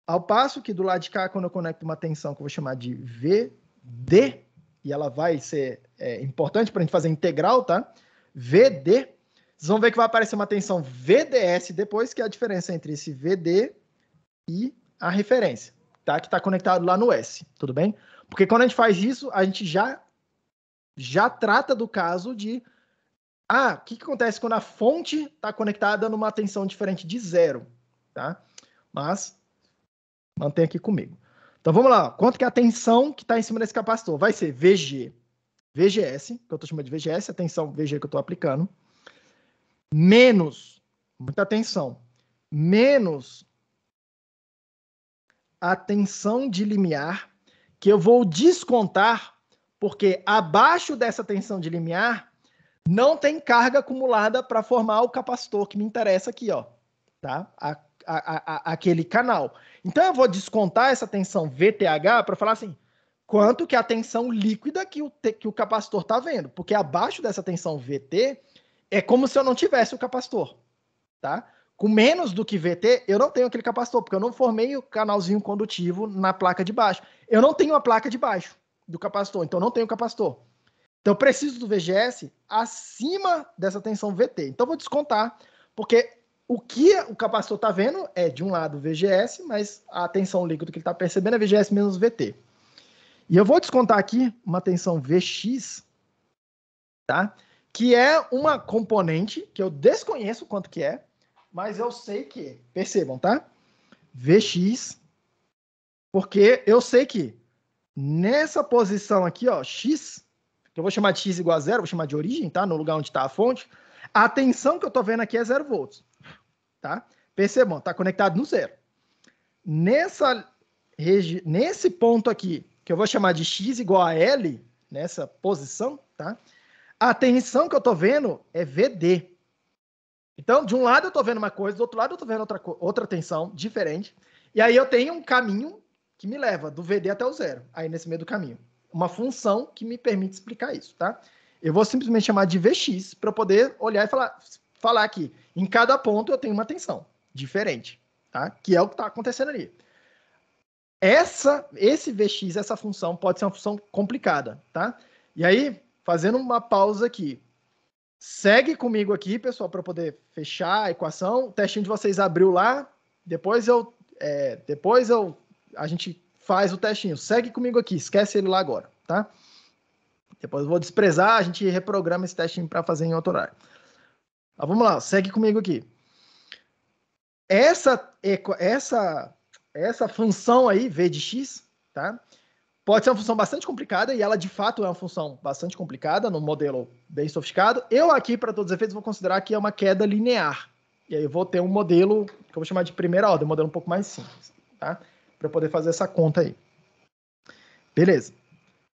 Ao passo que do lado de cá, quando eu conecto uma tensão que eu vou chamar de VD, e ela vai ser importante para a gente fazer integral, tá? VD, vocês vão ver que vai aparecer uma tensão VDS depois, que é a diferença entre esse VD e a referência, tá? Que está conectado lá no S, tudo bem? Porque quando a gente faz isso, a gente já trata do caso de o que acontece quando a fonte está conectada numa tensão diferente de zero, tá? Mas mantenha aqui comigo. Então vamos lá. Quanto que é a tensão que está em cima desse capacitor? Vai ser VG, VGS, que eu estou chamando de VGS, a tensão VG que eu estou aplicando, menos, muita atenção, menos a tensão de limiar, que eu vou descontar, porque abaixo dessa tensão de limiar não tem carga acumulada para formar o capacitor que me interessa aqui, ó, tá? Aquele canal. Então eu vou descontar essa tensão VTH para falar assim, quanto que é a tensão líquida que o capacitor está vendo, porque abaixo dessa tensão VT é como se eu não tivesse o capacitor, tá? Com menos do que VT, eu não tenho aquele capacitor, porque eu não formei o canalzinho condutivo na placa de baixo. Eu não tenho a placa de baixo do capacitor, então eu não tenho capacitor. Então eu preciso do VGS acima dessa tensão VT. Então eu vou descontar, porque o que o capacitor está vendo é, de um lado, VGS, mas a tensão líquida que ele está percebendo é VGS menos VT. E eu vou descontar aqui uma tensão VX, tá? Que é uma componente que eu desconheço quanto que é, mas eu sei que, percebam, tá? VX, porque eu sei que nessa posição aqui, ó, X, que eu vou chamar de X igual a zero, vou chamar de origem, tá? No lugar onde está a fonte, a tensão que eu tô vendo aqui é 0 volts, tá? Percebam, tá conectado no zero. Nesse ponto aqui, que eu vou chamar de X igual a L, nessa posição, tá? A tensão que eu tô vendo é VD. Então, de um lado eu tô vendo uma coisa, do outro lado eu tô vendo outra tensão diferente. E aí eu tenho um caminho que me leva do VD até o zero, aí nesse meio do caminho. Uma função que me permite explicar isso, tá? Eu vou simplesmente chamar de VX para eu poder olhar e falar que em cada ponto eu tenho uma tensão diferente, tá? Que é o que está acontecendo ali. Esse VX, essa função, pode ser uma função complicada, tá? E aí, fazendo uma pausa aqui, segue comigo aqui, pessoal, para poder fechar a equação. O testinho de vocês abriu lá, depois a gente faz o testinho. Segue comigo aqui, esquece ele lá agora, tá? Depois eu vou desprezar, a gente reprograma esse testinho para fazer em outro horário. Mas vamos lá, segue comigo aqui. Essa função aí, v de x, tá? Pode ser uma função bastante complicada, e ela de fato é uma função bastante complicada, num modelo bem sofisticado. Eu aqui, para todos os efeitos, vou considerar que é uma queda linear. E aí eu vou ter um modelo que eu vou chamar de primeira ordem, um modelo um pouco mais simples, tá? Para eu poder fazer essa conta aí. Beleza.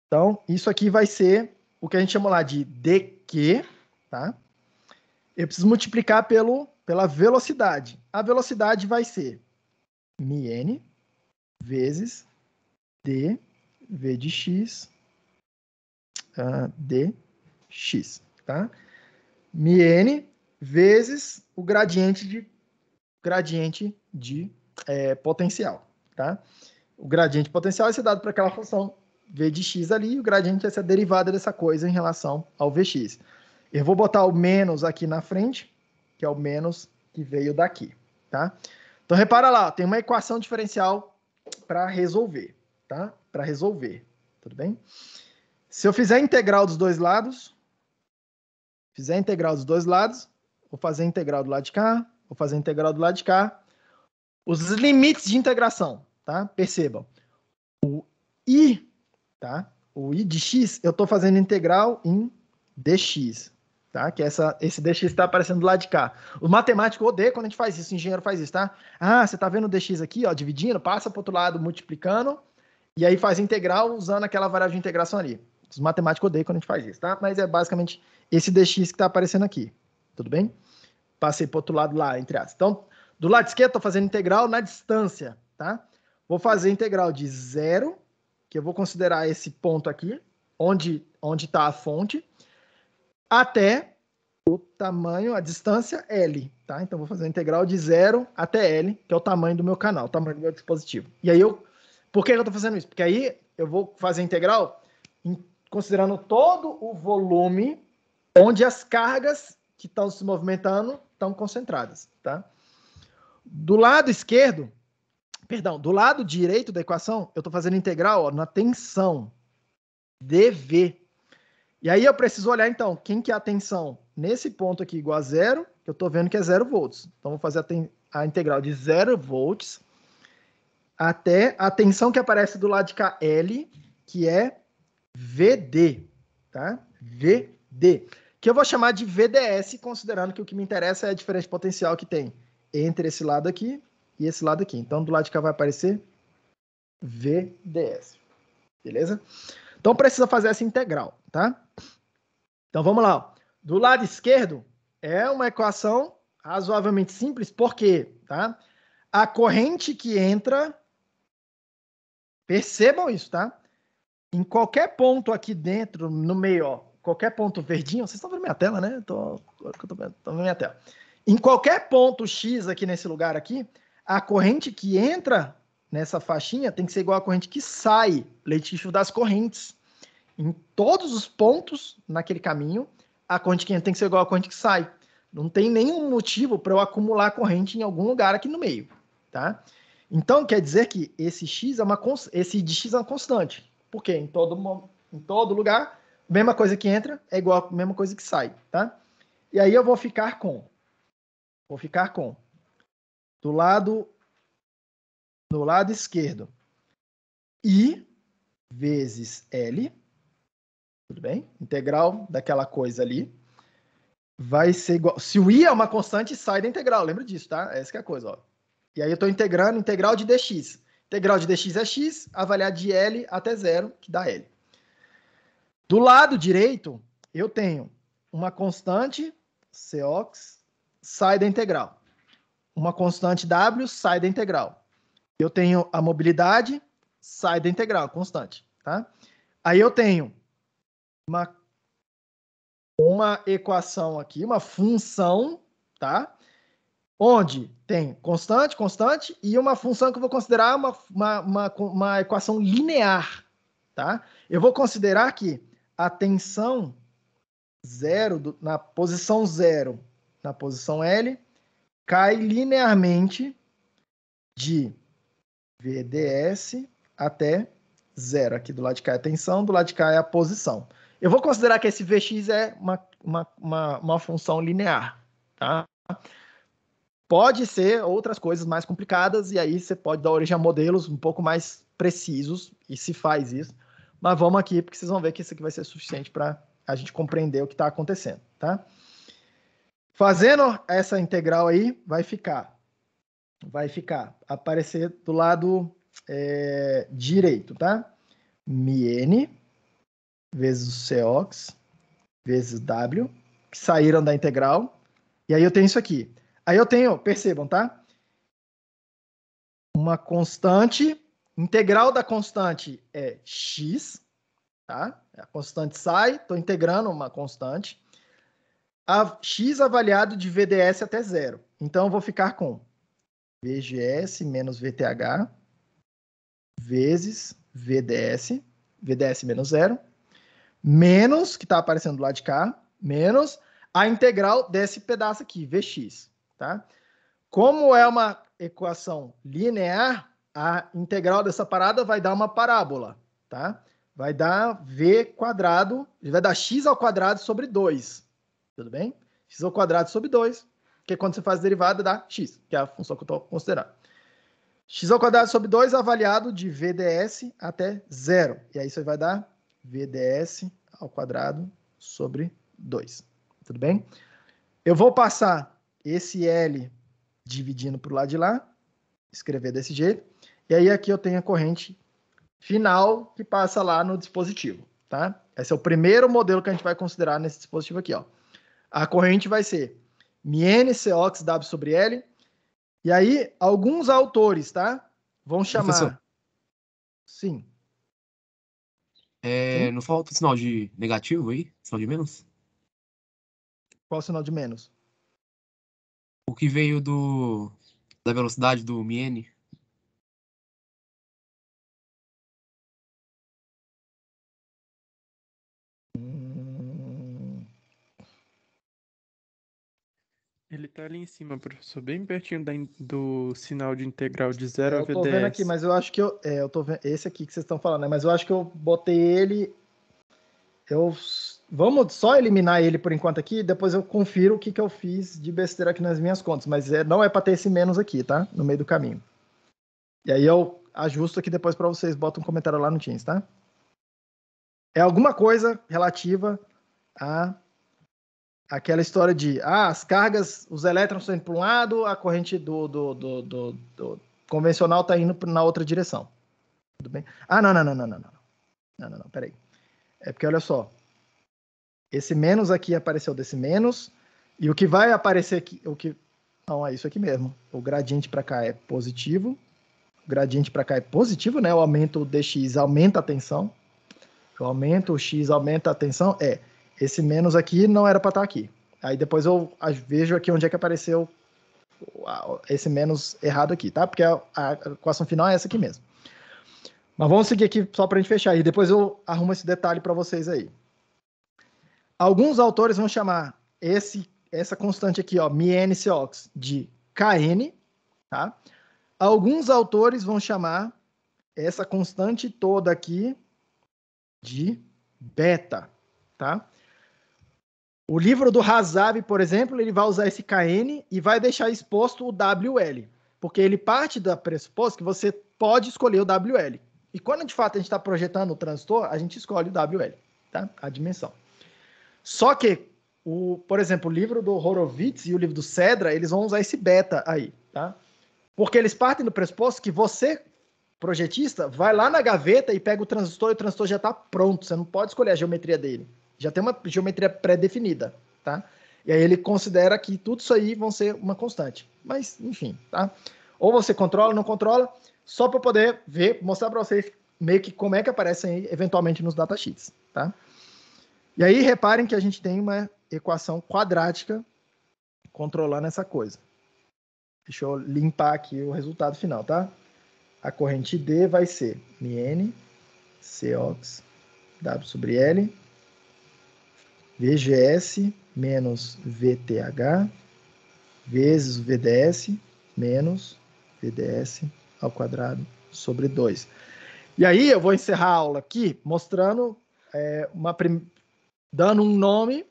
Então, isso aqui vai ser o que a gente chama lá de dq, tá? Eu preciso multiplicar pela velocidade. A velocidade vai ser μn vezes d v de x dx, tá? μn vezes o gradiente de potencial, tá? O gradiente potencial vai ser dado para aquela função v de x ali, e o gradiente é essa derivada dessa coisa em relação ao vx. Eu vou botar o menos aqui na frente, que é o menos que veio daqui, tá? Então, repara lá, tem uma equação diferencial para resolver, tá? Para resolver, tudo bem? Se eu fizer integral dos dois lados, vou fazer integral do lado de cá, vou fazer integral do lado de cá, Os limites de integração, tá? Percebam. O I, tá? O I de x, eu estou fazendo integral em dx, tá? Que esse dx está aparecendo do lado de cá. O matemático odeia quando a gente faz isso, o engenheiro faz isso, tá? Ah, você está vendo o dx aqui, ó, dividindo, passa para o outro lado multiplicando, e aí faz integral usando aquela variável de integração ali. Os matemáticos odeiam quando a gente faz isso, tá? Mas é basicamente esse dx que está aparecendo aqui, tudo bem? Passei para o outro lado lá, entre aspas. Então, do lado esquerdo, estou fazendo integral na distância, tá? Vou fazer integral de 0, que eu vou considerar esse ponto aqui, onde está a fonte, até o tamanho, a distância L, tá? Então, vou fazer a integral de 0 até L, que é o tamanho do meu canal, o tamanho do meu dispositivo. E aí, por que eu estou fazendo isso? Porque aí eu vou fazer a integral considerando todo o volume onde as cargas que estão se movimentando estão concentradas, tá? Do lado esquerdo, perdão, do lado direito da equação, eu estou fazendo integral, ó, na tensão dV. E aí eu preciso olhar, então, quem que é a tensão nesse ponto aqui igual a 0, que eu estou vendo que é 0 volts. Então, vou fazer a integral de 0 volts até a tensão que aparece do lado de cá, L, que é VD, tá? VD. Que eu vou chamar de VDS, considerando que o que me interessa é a diferença de potencial que tem entre esse lado aqui e esse lado aqui. Então, do lado de cá vai aparecer VDS. Beleza? Então, precisa fazer essa integral, tá? Então, vamos lá. Do lado esquerdo, é uma equação razoavelmente simples, porque, tá? A corrente que entra, percebam isso, tá? Em qualquer ponto aqui dentro, no meio, ó, qualquer ponto verdinho, vocês estão vendo minha tela, né? Tô vendo minha tela. Em qualquer ponto X aqui nesse lugar aqui, a corrente que entra nessa faixinha tem que ser igual à corrente que sai, leite das correntes. Em todos os pontos naquele caminho, a corrente que entra tem que ser igual à corrente que sai. Não tem nenhum motivo para eu acumular corrente em algum lugar aqui no meio, tá? Então, quer dizer que esse X esse de X é uma constante. Por quê? Em todo lugar, a mesma coisa que entra é igual a mesma coisa que sai, tá? E aí eu vou ficar com do lado esquerdo I vezes L, tudo bem? Integral daquela coisa ali vai ser igual. Se o I é uma constante, sai da integral, lembra disso, tá? Essa que é a coisa, ó. E aí eu estou integrando integral de dx. Integral de dx é x, avaliar de L até 0, que dá L. Do lado direito, eu tenho uma constante, Cox, sai da integral. Uma constante W, sai da integral. Eu tenho a mobilidade, sai da integral, constante. Tá? Aí eu tenho uma equação aqui, uma função, tá? Onde tem constante, constante, e uma função que eu vou considerar uma equação linear. Tá? Eu vou considerar que a tensão 0, na posição 0, na posição L, cai linearmente de VDS até 0. Aqui do lado de cá é a tensão, do lado de cá é a posição. Eu vou considerar que esse Vx é uma função linear. Tá? Pode ser outras coisas mais complicadas, e aí você pode dar origem a modelos um pouco mais precisos, e se faz isso. Mas vamos aqui, porque vocês vão ver que isso aqui vai ser suficiente para a gente compreender o que está acontecendo, tá? Fazendo essa integral aí, vai aparecer do lado direito, tá? μn vezes Cox vezes W, que saíram da integral, e aí eu tenho isso aqui. Aí eu tenho, percebam, tá? Uma constante, integral da constante é x, tá? A constante sai, estou integrando uma constante. A x avaliado de VDS até 0. Então, eu vou ficar com VGS menos VTH vezes VDS, VDS menos 0, menos, que está aparecendo do lado de cá, menos a integral desse pedaço aqui, Vx, tá? Como é uma equação linear, a integral dessa parada vai dar uma parábola, tá? Vai dar V quadrado, vai dar x ao quadrado sobre 2, tudo bem? X ao quadrado sobre 2, que quando você faz derivada dá x, que é a função que eu estou considerando. x ao quadrado sobre 2 avaliado de VDS até 0. E aí isso vai dar VDS ao quadrado sobre 2. Tudo bem? Eu vou passar esse L dividindo para o lado de lá, escrever desse jeito. E aí aqui eu tenho a corrente final que passa lá no dispositivo, tá? Esse é o primeiro modelo que a gente vai considerar nesse dispositivo aqui, ó. A corrente vai ser μN Cox W sobre L. E aí, alguns autores, tá? Vão Professor, chamar... Sim. Sim? não falta o sinal de negativo aí? Sinal de menos? Qual o sinal de menos? O que veio da velocidade do μn? Ele tá ali em cima, professor, bem pertinho do sinal de integral de 0 a Eu tô vendo aqui, VDS. mas eu acho que eu tô vendo esse aqui que vocês estão falando, né? Mas eu acho que eu botei ele... Vamos só eliminar ele por enquanto aqui, depois eu confiro o que eu fiz de besteira aqui nas minhas contas, mas não é para ter esse menos aqui, tá? No meio do caminho. E aí eu ajusto aqui depois para vocês, botam um comentário lá no Teams, tá? É alguma coisa relativa a aquela história de as cargas, os elétrons estão indo para um lado, a corrente do convencional está indo na outra direção. Tudo bem? Não, peraí. É porque olha só, esse menos aqui apareceu desse menos, e o que vai aparecer aqui, não, é isso aqui mesmo. O gradiente para cá é positivo, o gradiente para cá é positivo, né? O aumento dx aumenta a tensão, o aumento o x aumenta a tensão, esse menos aqui não era para estar aqui. Aí depois eu vejo aqui onde é que apareceu esse menos errado aqui, tá? Porque a equação final é essa aqui mesmo. Mas vamos seguir aqui só para a gente fechar, e depois eu arrumo esse detalhe para vocês aí. Alguns autores vão chamar essa constante aqui, ó, μN Cox, de Kn, tá? Alguns autores vão chamar essa constante toda aqui de beta, tá? O livro do Hazabi, por exemplo, ele vai usar esse Kn e vai deixar exposto o WL, porque ele parte da pressuposto que você pode escolher o WL. E quando de fato a gente está projetando o transistor, a gente escolhe o WL, tá? A dimensão. Só que, por exemplo, o livro do Horowitz e o livro do Cedra, eles vão usar esse beta aí, tá? Porque eles partem do pressuposto que você, projetista, vai lá na gaveta e pega o transistor e o transistor já está pronto. Você não pode escolher a geometria dele. Já tem uma geometria pré-definida, tá? E aí ele considera que tudo isso aí vão ser uma constante. Mas, enfim, tá? Ou você controla ou não controla, só para poder ver, mostrar para vocês meio que como é que aparecem aí, eventualmente nos datasheets, tá? E aí reparem que a gente tem uma equação quadrática controlando essa coisa. Deixa eu limpar aqui o resultado final, tá? A corrente D vai ser μN Cox W sobre L VGS menos VTH vezes o VDS menos VDS ao quadrado sobre 2. E aí eu vou encerrar a aula aqui mostrando dando um nome,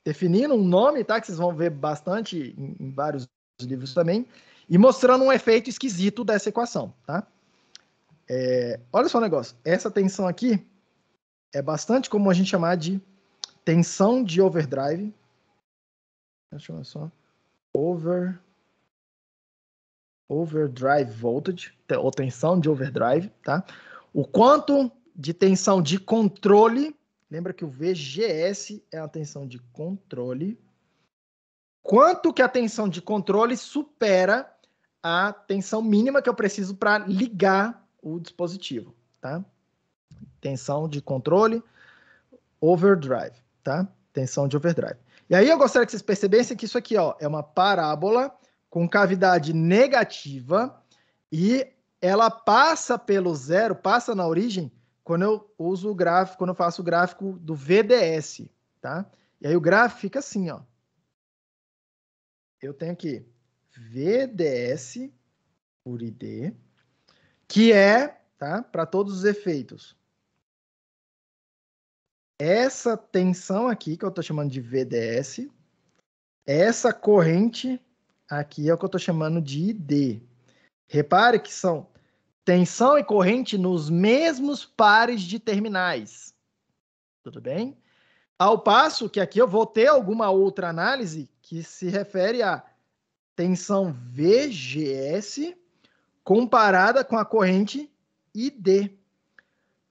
definindo um nome, tá? Que vocês vão ver bastante em vários livros também, e mostrando um efeito esquisito dessa equação, tá? Olha só o negócio. Essa tensão aqui é bastante comum a gente chamar de tensão de overdrive. Deixa eu ver só. Overdrive voltage, ou tensão de overdrive, tá? O quanto de tensão de controle, lembra que o VGS é a tensão de controle, quanto que a tensão de controle supera a tensão mínima que eu preciso para ligar o dispositivo, tá? Tensão de controle, overdrive, tá? Tensão de overdrive. E aí eu gostaria que vocês percebessem que isso aqui, ó, é uma parábola com cavidade negativa e ela passa pelo zero, passa na origem, quando eu uso o gráfico, quando eu faço o gráfico do VDS, tá? E aí o gráfico fica assim, ó. Eu tenho aqui VDS por ID, que é, tá? Para todos os efeitos. Essa tensão aqui, que eu estou chamando de VDS, essa corrente aqui é o que eu estou chamando de ID. Repare que são tensão e corrente nos mesmos pares de terminais. Tudo bem? Ao passo que aqui eu vou ter alguma outra análise que se refere a tensão VGS comparada com a corrente ID.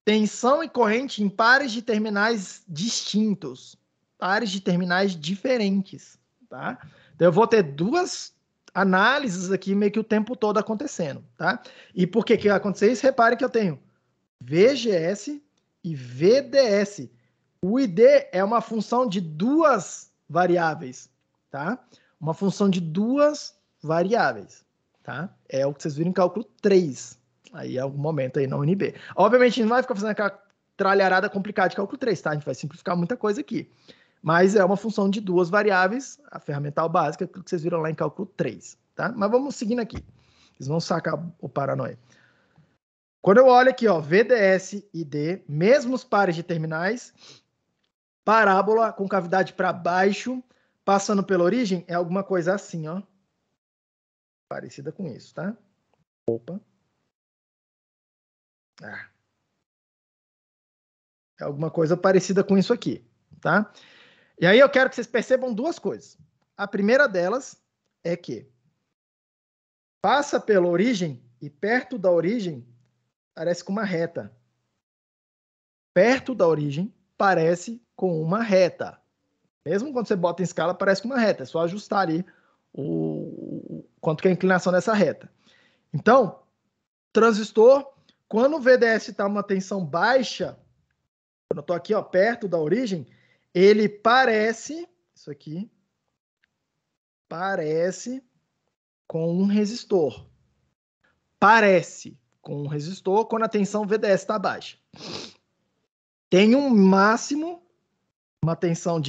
Tensão e corrente em pares de terminais distintos, pares de terminais diferentes, tá? Então eu vou ter duas análises aqui meio que o tempo todo acontecendo, tá? E por que vai acontecer isso? Repare que eu tenho VGS e VDS. O ID é uma função de duas variáveis, tá? Uma função de duas variáveis, tá? É o que vocês viram em cálculo 3. Aí, em algum momento aí na UNB. Obviamente, a gente não vai ficar fazendo aquela tralharada complicada de cálculo 3, tá? A gente vai simplificar muita coisa aqui. Mas é uma função de duas variáveis, a ferramental básica, que vocês viram lá em cálculo 3, tá? Mas vamos seguindo aqui. Vocês vão sacar o paranoia. Quando eu olho aqui, ó, VDS e D, mesmos pares de terminais, parábola com cavidade para baixo, passando pela origem, é alguma coisa assim, ó. Parecida com isso, tá? Opa. É alguma coisa parecida com isso aqui, tá? E aí eu quero que vocês percebam duas coisas. A primeira delas é que passa pela origem e perto da origem parece com uma reta. Perto da origem parece com uma reta. Mesmo quando você bota em escala, parece com uma reta. É só ajustar ali o quanto que é a inclinação dessa reta. Então, transistor, quando o VDS está uma tensão baixa, quando eu estou aqui, ó, perto da origem, ele parece, isso aqui, parece com um resistor. Parece com um resistor quando a tensão VDS está baixa. Tem um máximo, uma tensão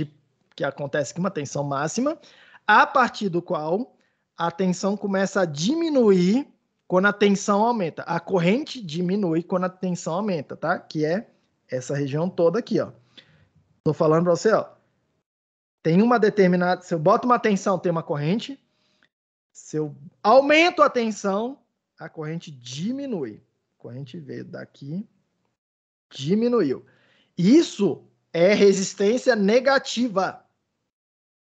que acontece com uma tensão máxima, a partir do qual a tensão começa a diminuir quando a tensão aumenta. A corrente diminui quando a tensão aumenta, tá? Que é essa região toda aqui, ó. Estou falando para você, ó. Tem uma determinada... Se eu boto uma tensão, tem uma corrente. Se eu aumento a tensão, a corrente diminui. A corrente veio daqui, diminuiu. Isso é resistência negativa.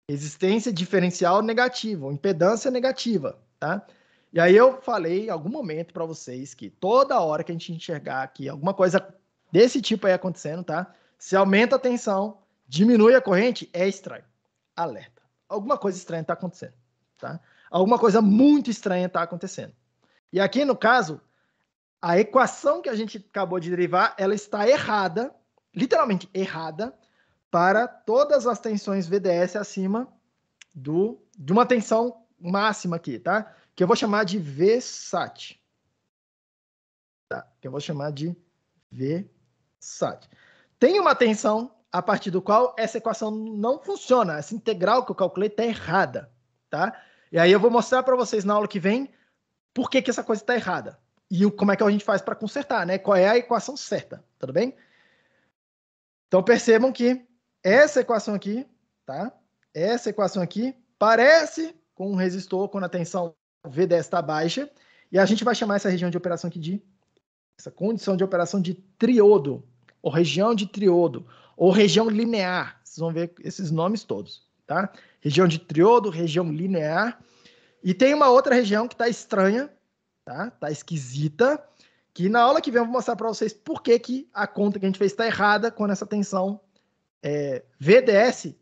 Resistência diferencial negativa, ou impedância negativa, tá? E aí eu falei em algum momento para vocês que toda hora que a gente enxergar aqui alguma coisa desse tipo aí acontecendo, tá? Se aumenta a tensão, diminui a corrente, é estranho. Alerta. Alguma coisa estranha está acontecendo, tá? Alguma coisa muito estranha está acontecendo. E aqui, no caso, a equação que a gente acabou de derivar, ela está errada, literalmente errada, para todas as tensões VDS acima de uma tensão máxima aqui, tá? Que eu vou chamar de VSAT. Tá? Que eu vou chamar de VSAT. Tem uma tensão a partir do qual essa equação não funciona. Essa integral que eu calculei está errada, tá? E aí eu vou mostrar para vocês na aula que vem por que essa coisa está errada. E como é que a gente faz para consertar, né? Qual é a equação certa, tudo bem? Então percebam que essa equação aqui, tá? Essa equação aqui parece com um resistor quando a tensão VDS está baixa. E a gente vai chamar essa região de operação aqui de... essa condição de operação de triodo, ou região de triodo, ou região linear. Vocês vão ver esses nomes todos, tá? Região de triodo, região linear. E tem uma outra região que está estranha, tá? Tá esquisita, que na aula que vem eu vou mostrar para vocês por que a conta que a gente fez está errada quando essa tensão VDS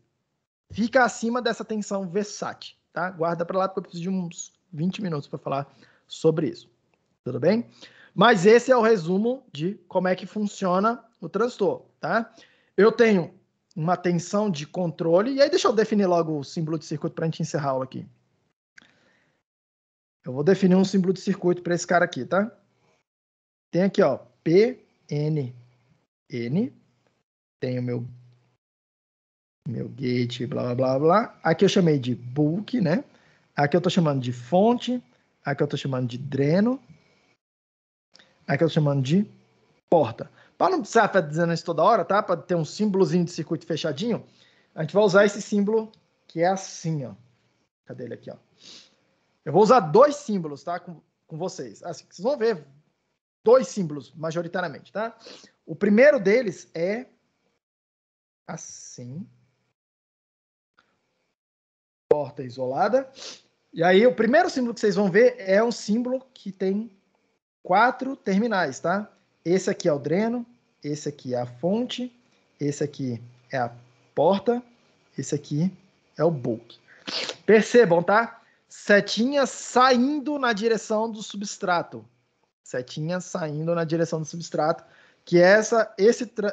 fica acima dessa tensão VSAT, tá? Guarda para lá porque eu preciso de uns 20 minutos para falar sobre isso. Tudo bem? Mas esse é o resumo de como é que funciona o transistor, tá? Eu tenho uma tensão de controle, e aí deixa eu definir logo o símbolo de circuito para a gente encerrar a aula aqui. Eu vou definir um símbolo de circuito para esse cara aqui, tá? Tem aqui, ó, PNN, tem o meu gate, blá, blá, blá. Aqui eu chamei de bulk, né? Aqui eu tô chamando de fonte, aqui eu tô chamando de dreno, aqui eu tô chamando de porta. Para não precisar estar dizendo isso toda hora, tá? Para ter um símbolozinho de circuito fechadinho, a gente vai usar esse símbolo que é assim, ó. Cadê ele aqui, ó? Eu vou usar dois símbolos, tá? com vocês. Assim, vocês vão ver 2 símbolos, majoritariamente, tá? O primeiro deles é assim. Porta isolada. E aí, o primeiro símbolo que vocês vão ver é um símbolo que tem 4 terminais, tá? Esse aqui é o dreno, esse aqui é a fonte, esse aqui é a porta, esse aqui é o bulk. Percebam, tá? Setinha saindo na direção do substrato. Setinha saindo na direção do substrato, que é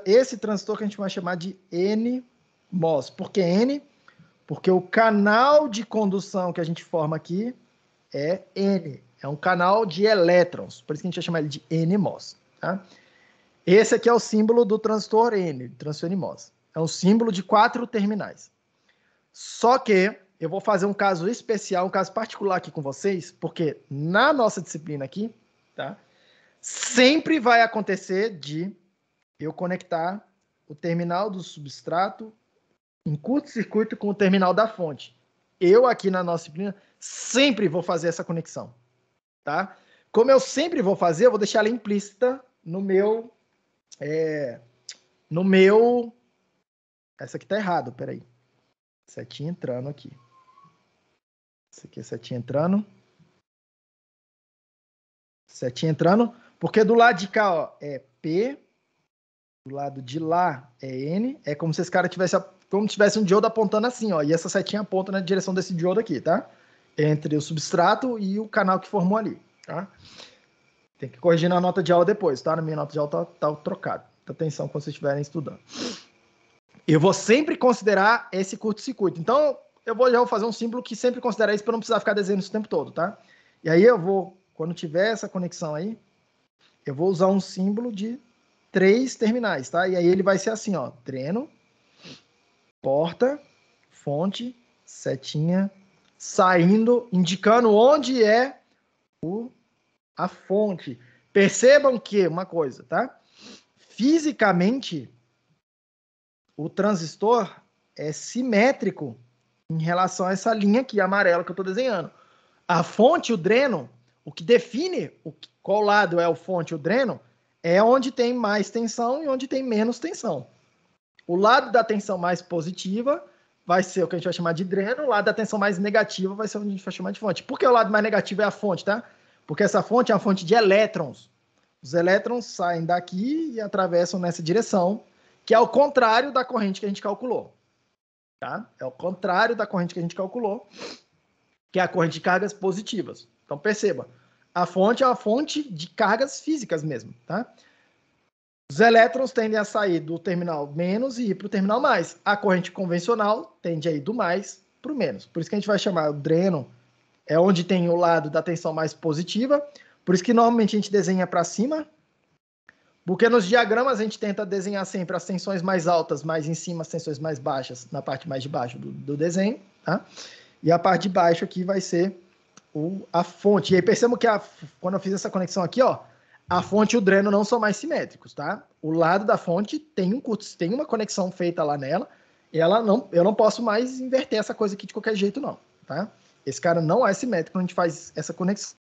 esse transistor que a gente vai chamar de NMOS. Por que N? Porque o canal de condução que a gente forma aqui é N. É um canal de elétrons. Por isso que a gente vai chamar ele de NMOS. Tá? Esse aqui é o símbolo do transistor N, transistor NMOS. É um símbolo de 4 terminais. Só que eu vou fazer um caso especial, um caso particular aqui com vocês, porque na nossa disciplina aqui, tá? Sempre vai acontecer de eu conectar o terminal do substrato em curto-circuito com o terminal da fonte. Eu aqui na nossa disciplina sempre vou fazer essa conexão, tá? Como eu sempre vou fazer, eu vou deixar ela implícita no meu... Essa aqui tá errado, peraí. Setinha entrando aqui. Essa aqui é setinha entrando. Setinha entrando. Porque do lado de cá, ó, é P. Do lado de lá é N. É como se esse cara tivesse um diodo apontando assim, ó. E essa setinha aponta na direção desse diodo aqui, tá? Entre o substrato e o canal que formou ali, tá? Tem que corrigir na nota de aula depois, tá? Na minha nota de aula tá trocado. Presta atenção quando vocês estiverem estudando. Eu vou sempre considerar esse curto-circuito. Então, já vou fazer um símbolo que sempre considera isso para não precisar ficar desenhando isso o tempo todo, tá? E aí eu vou, quando tiver essa conexão aí, eu vou usar um símbolo de 3 terminais, tá? E aí ele vai ser assim, ó, dreno, porta, fonte, setinha, saindo, indicando onde é a fonte. Percebam que, uma coisa, tá? Fisicamente, o transistor é simétrico em relação a essa linha aqui, amarela, que eu estou desenhando. A fonte, o dreno, o que define qual lado é o fonte e o dreno, é onde tem mais tensão e onde tem menos tensão. O lado da tensão mais positiva vai ser o que a gente vai chamar de dreno, o lado da tensão mais negativa vai ser o que a gente vai chamar de fonte. Por que o lado mais negativo é a fonte, tá? Porque essa fonte é uma fonte de elétrons. Os elétrons saem daqui e atravessam nessa direção, que é o contrário da corrente que a gente calculou. Tá? É o contrário da corrente que a gente calculou, que é a corrente de cargas positivas. Então, perceba, a fonte é uma fonte de cargas físicas mesmo. Tá? Os elétrons tendem a sair do terminal menos e ir para o terminal mais. A corrente convencional tende a ir do mais para o menos. Por isso que a gente vai chamar o dreno, é onde tem o lado da tensão mais positiva. Por isso que normalmente a gente desenha para cima, porque nos diagramas a gente tenta desenhar sempre as tensões mais altas, mais em cima, as tensões mais baixas, na parte mais de baixo do desenho, tá? E a parte de baixo aqui vai ser a fonte. E aí percebam que quando eu fiz essa conexão aqui, ó, a fonte e o dreno não são mais simétricos, tá? O lado da fonte tem uma conexão feita lá nela, e eu não posso mais inverter essa coisa aqui de qualquer jeito, não, tá? Esse cara não é simétrico quando a gente faz essa conexão,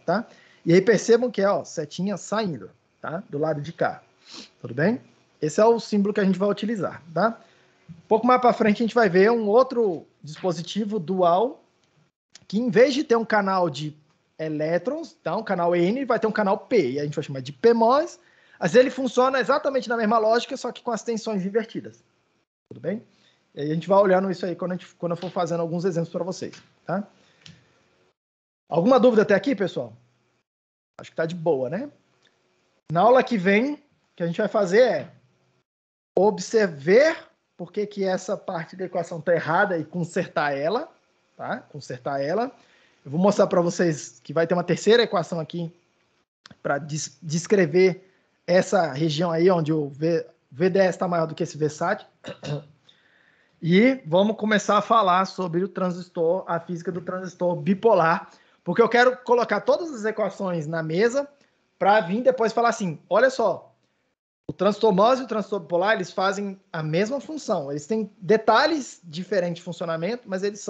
tá? E aí percebam que é, ó, setinha saindo, tá? Do lado de cá. Tudo bem? Esse é o símbolo que a gente vai utilizar, tá? Um pouco mais para frente a gente vai ver um outro dispositivo dual que em vez de ter um canal de elétrons, tá? Um canal N, vai ter um canal P, e a gente vai chamar de PMOS. Mas ele funciona exatamente na mesma lógica, só que com as tensões invertidas. Tudo bem? E aí a gente vai olhando isso aí quando eu for fazendo alguns exemplos para vocês, tá? Alguma dúvida até aqui, pessoal? Acho que tá de boa, né? Na aula que vem, o que a gente vai fazer é observar por que essa parte da equação está errada e consertar ela, tá? Consertar ela. Eu vou mostrar para vocês que vai ter uma terceira equação aqui para descrever essa região aí onde o VDS está maior do que esse VSAT. E vamos começar a falar sobre o transistor, a física do transistor bipolar, porque eu quero colocar todas as equações na mesa para vir depois falar assim, olha só, o transistor MOS e o transistor bipolar, eles fazem a mesma função, eles têm detalhes diferentes de funcionamento, mas eles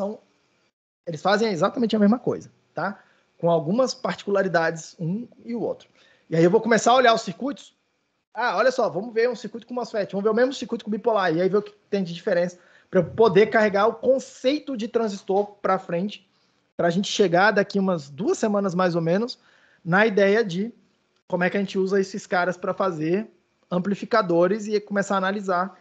fazem exatamente a mesma coisa, tá? com algumas particularidades, um e o outro. E aí eu vou começar a olhar os circuitos. Olha só, vamos ver um circuito com MOSFET, vamos ver o mesmo circuito com bipolar, e aí ver o que tem de diferença, para eu poder carregar o conceito de transistor para frente, para a gente chegar daqui umas 2 semanas mais ou menos, na ideia de como é que a gente usa esses caras para fazer amplificadores e começar a analisar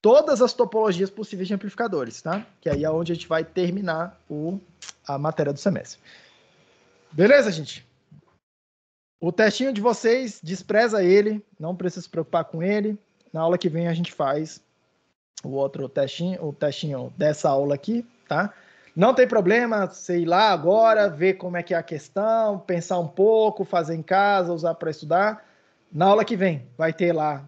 todas as topologias possíveis de amplificadores, tá? Que aí é onde a gente vai terminar a matéria do semestre. Beleza, gente? O testinho de vocês, despreza ele, não precisa se preocupar com ele. Na aula que vem a gente faz o testinho dessa aula aqui, tá? Não tem problema você ir lá agora, ver como é que é a questão, pensar um pouco, fazer em casa, usar para estudar. Na aula que vem vai ter lá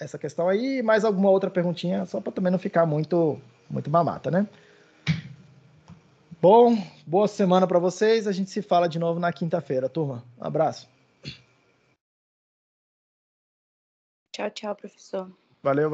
essa questão aí, mais alguma outra perguntinha, só para também não ficar muito mamata, né? Bom, boa semana para vocês. A gente se fala de novo na quinta-feira, turma. Um abraço. Tchau, tchau, professor. Valeu.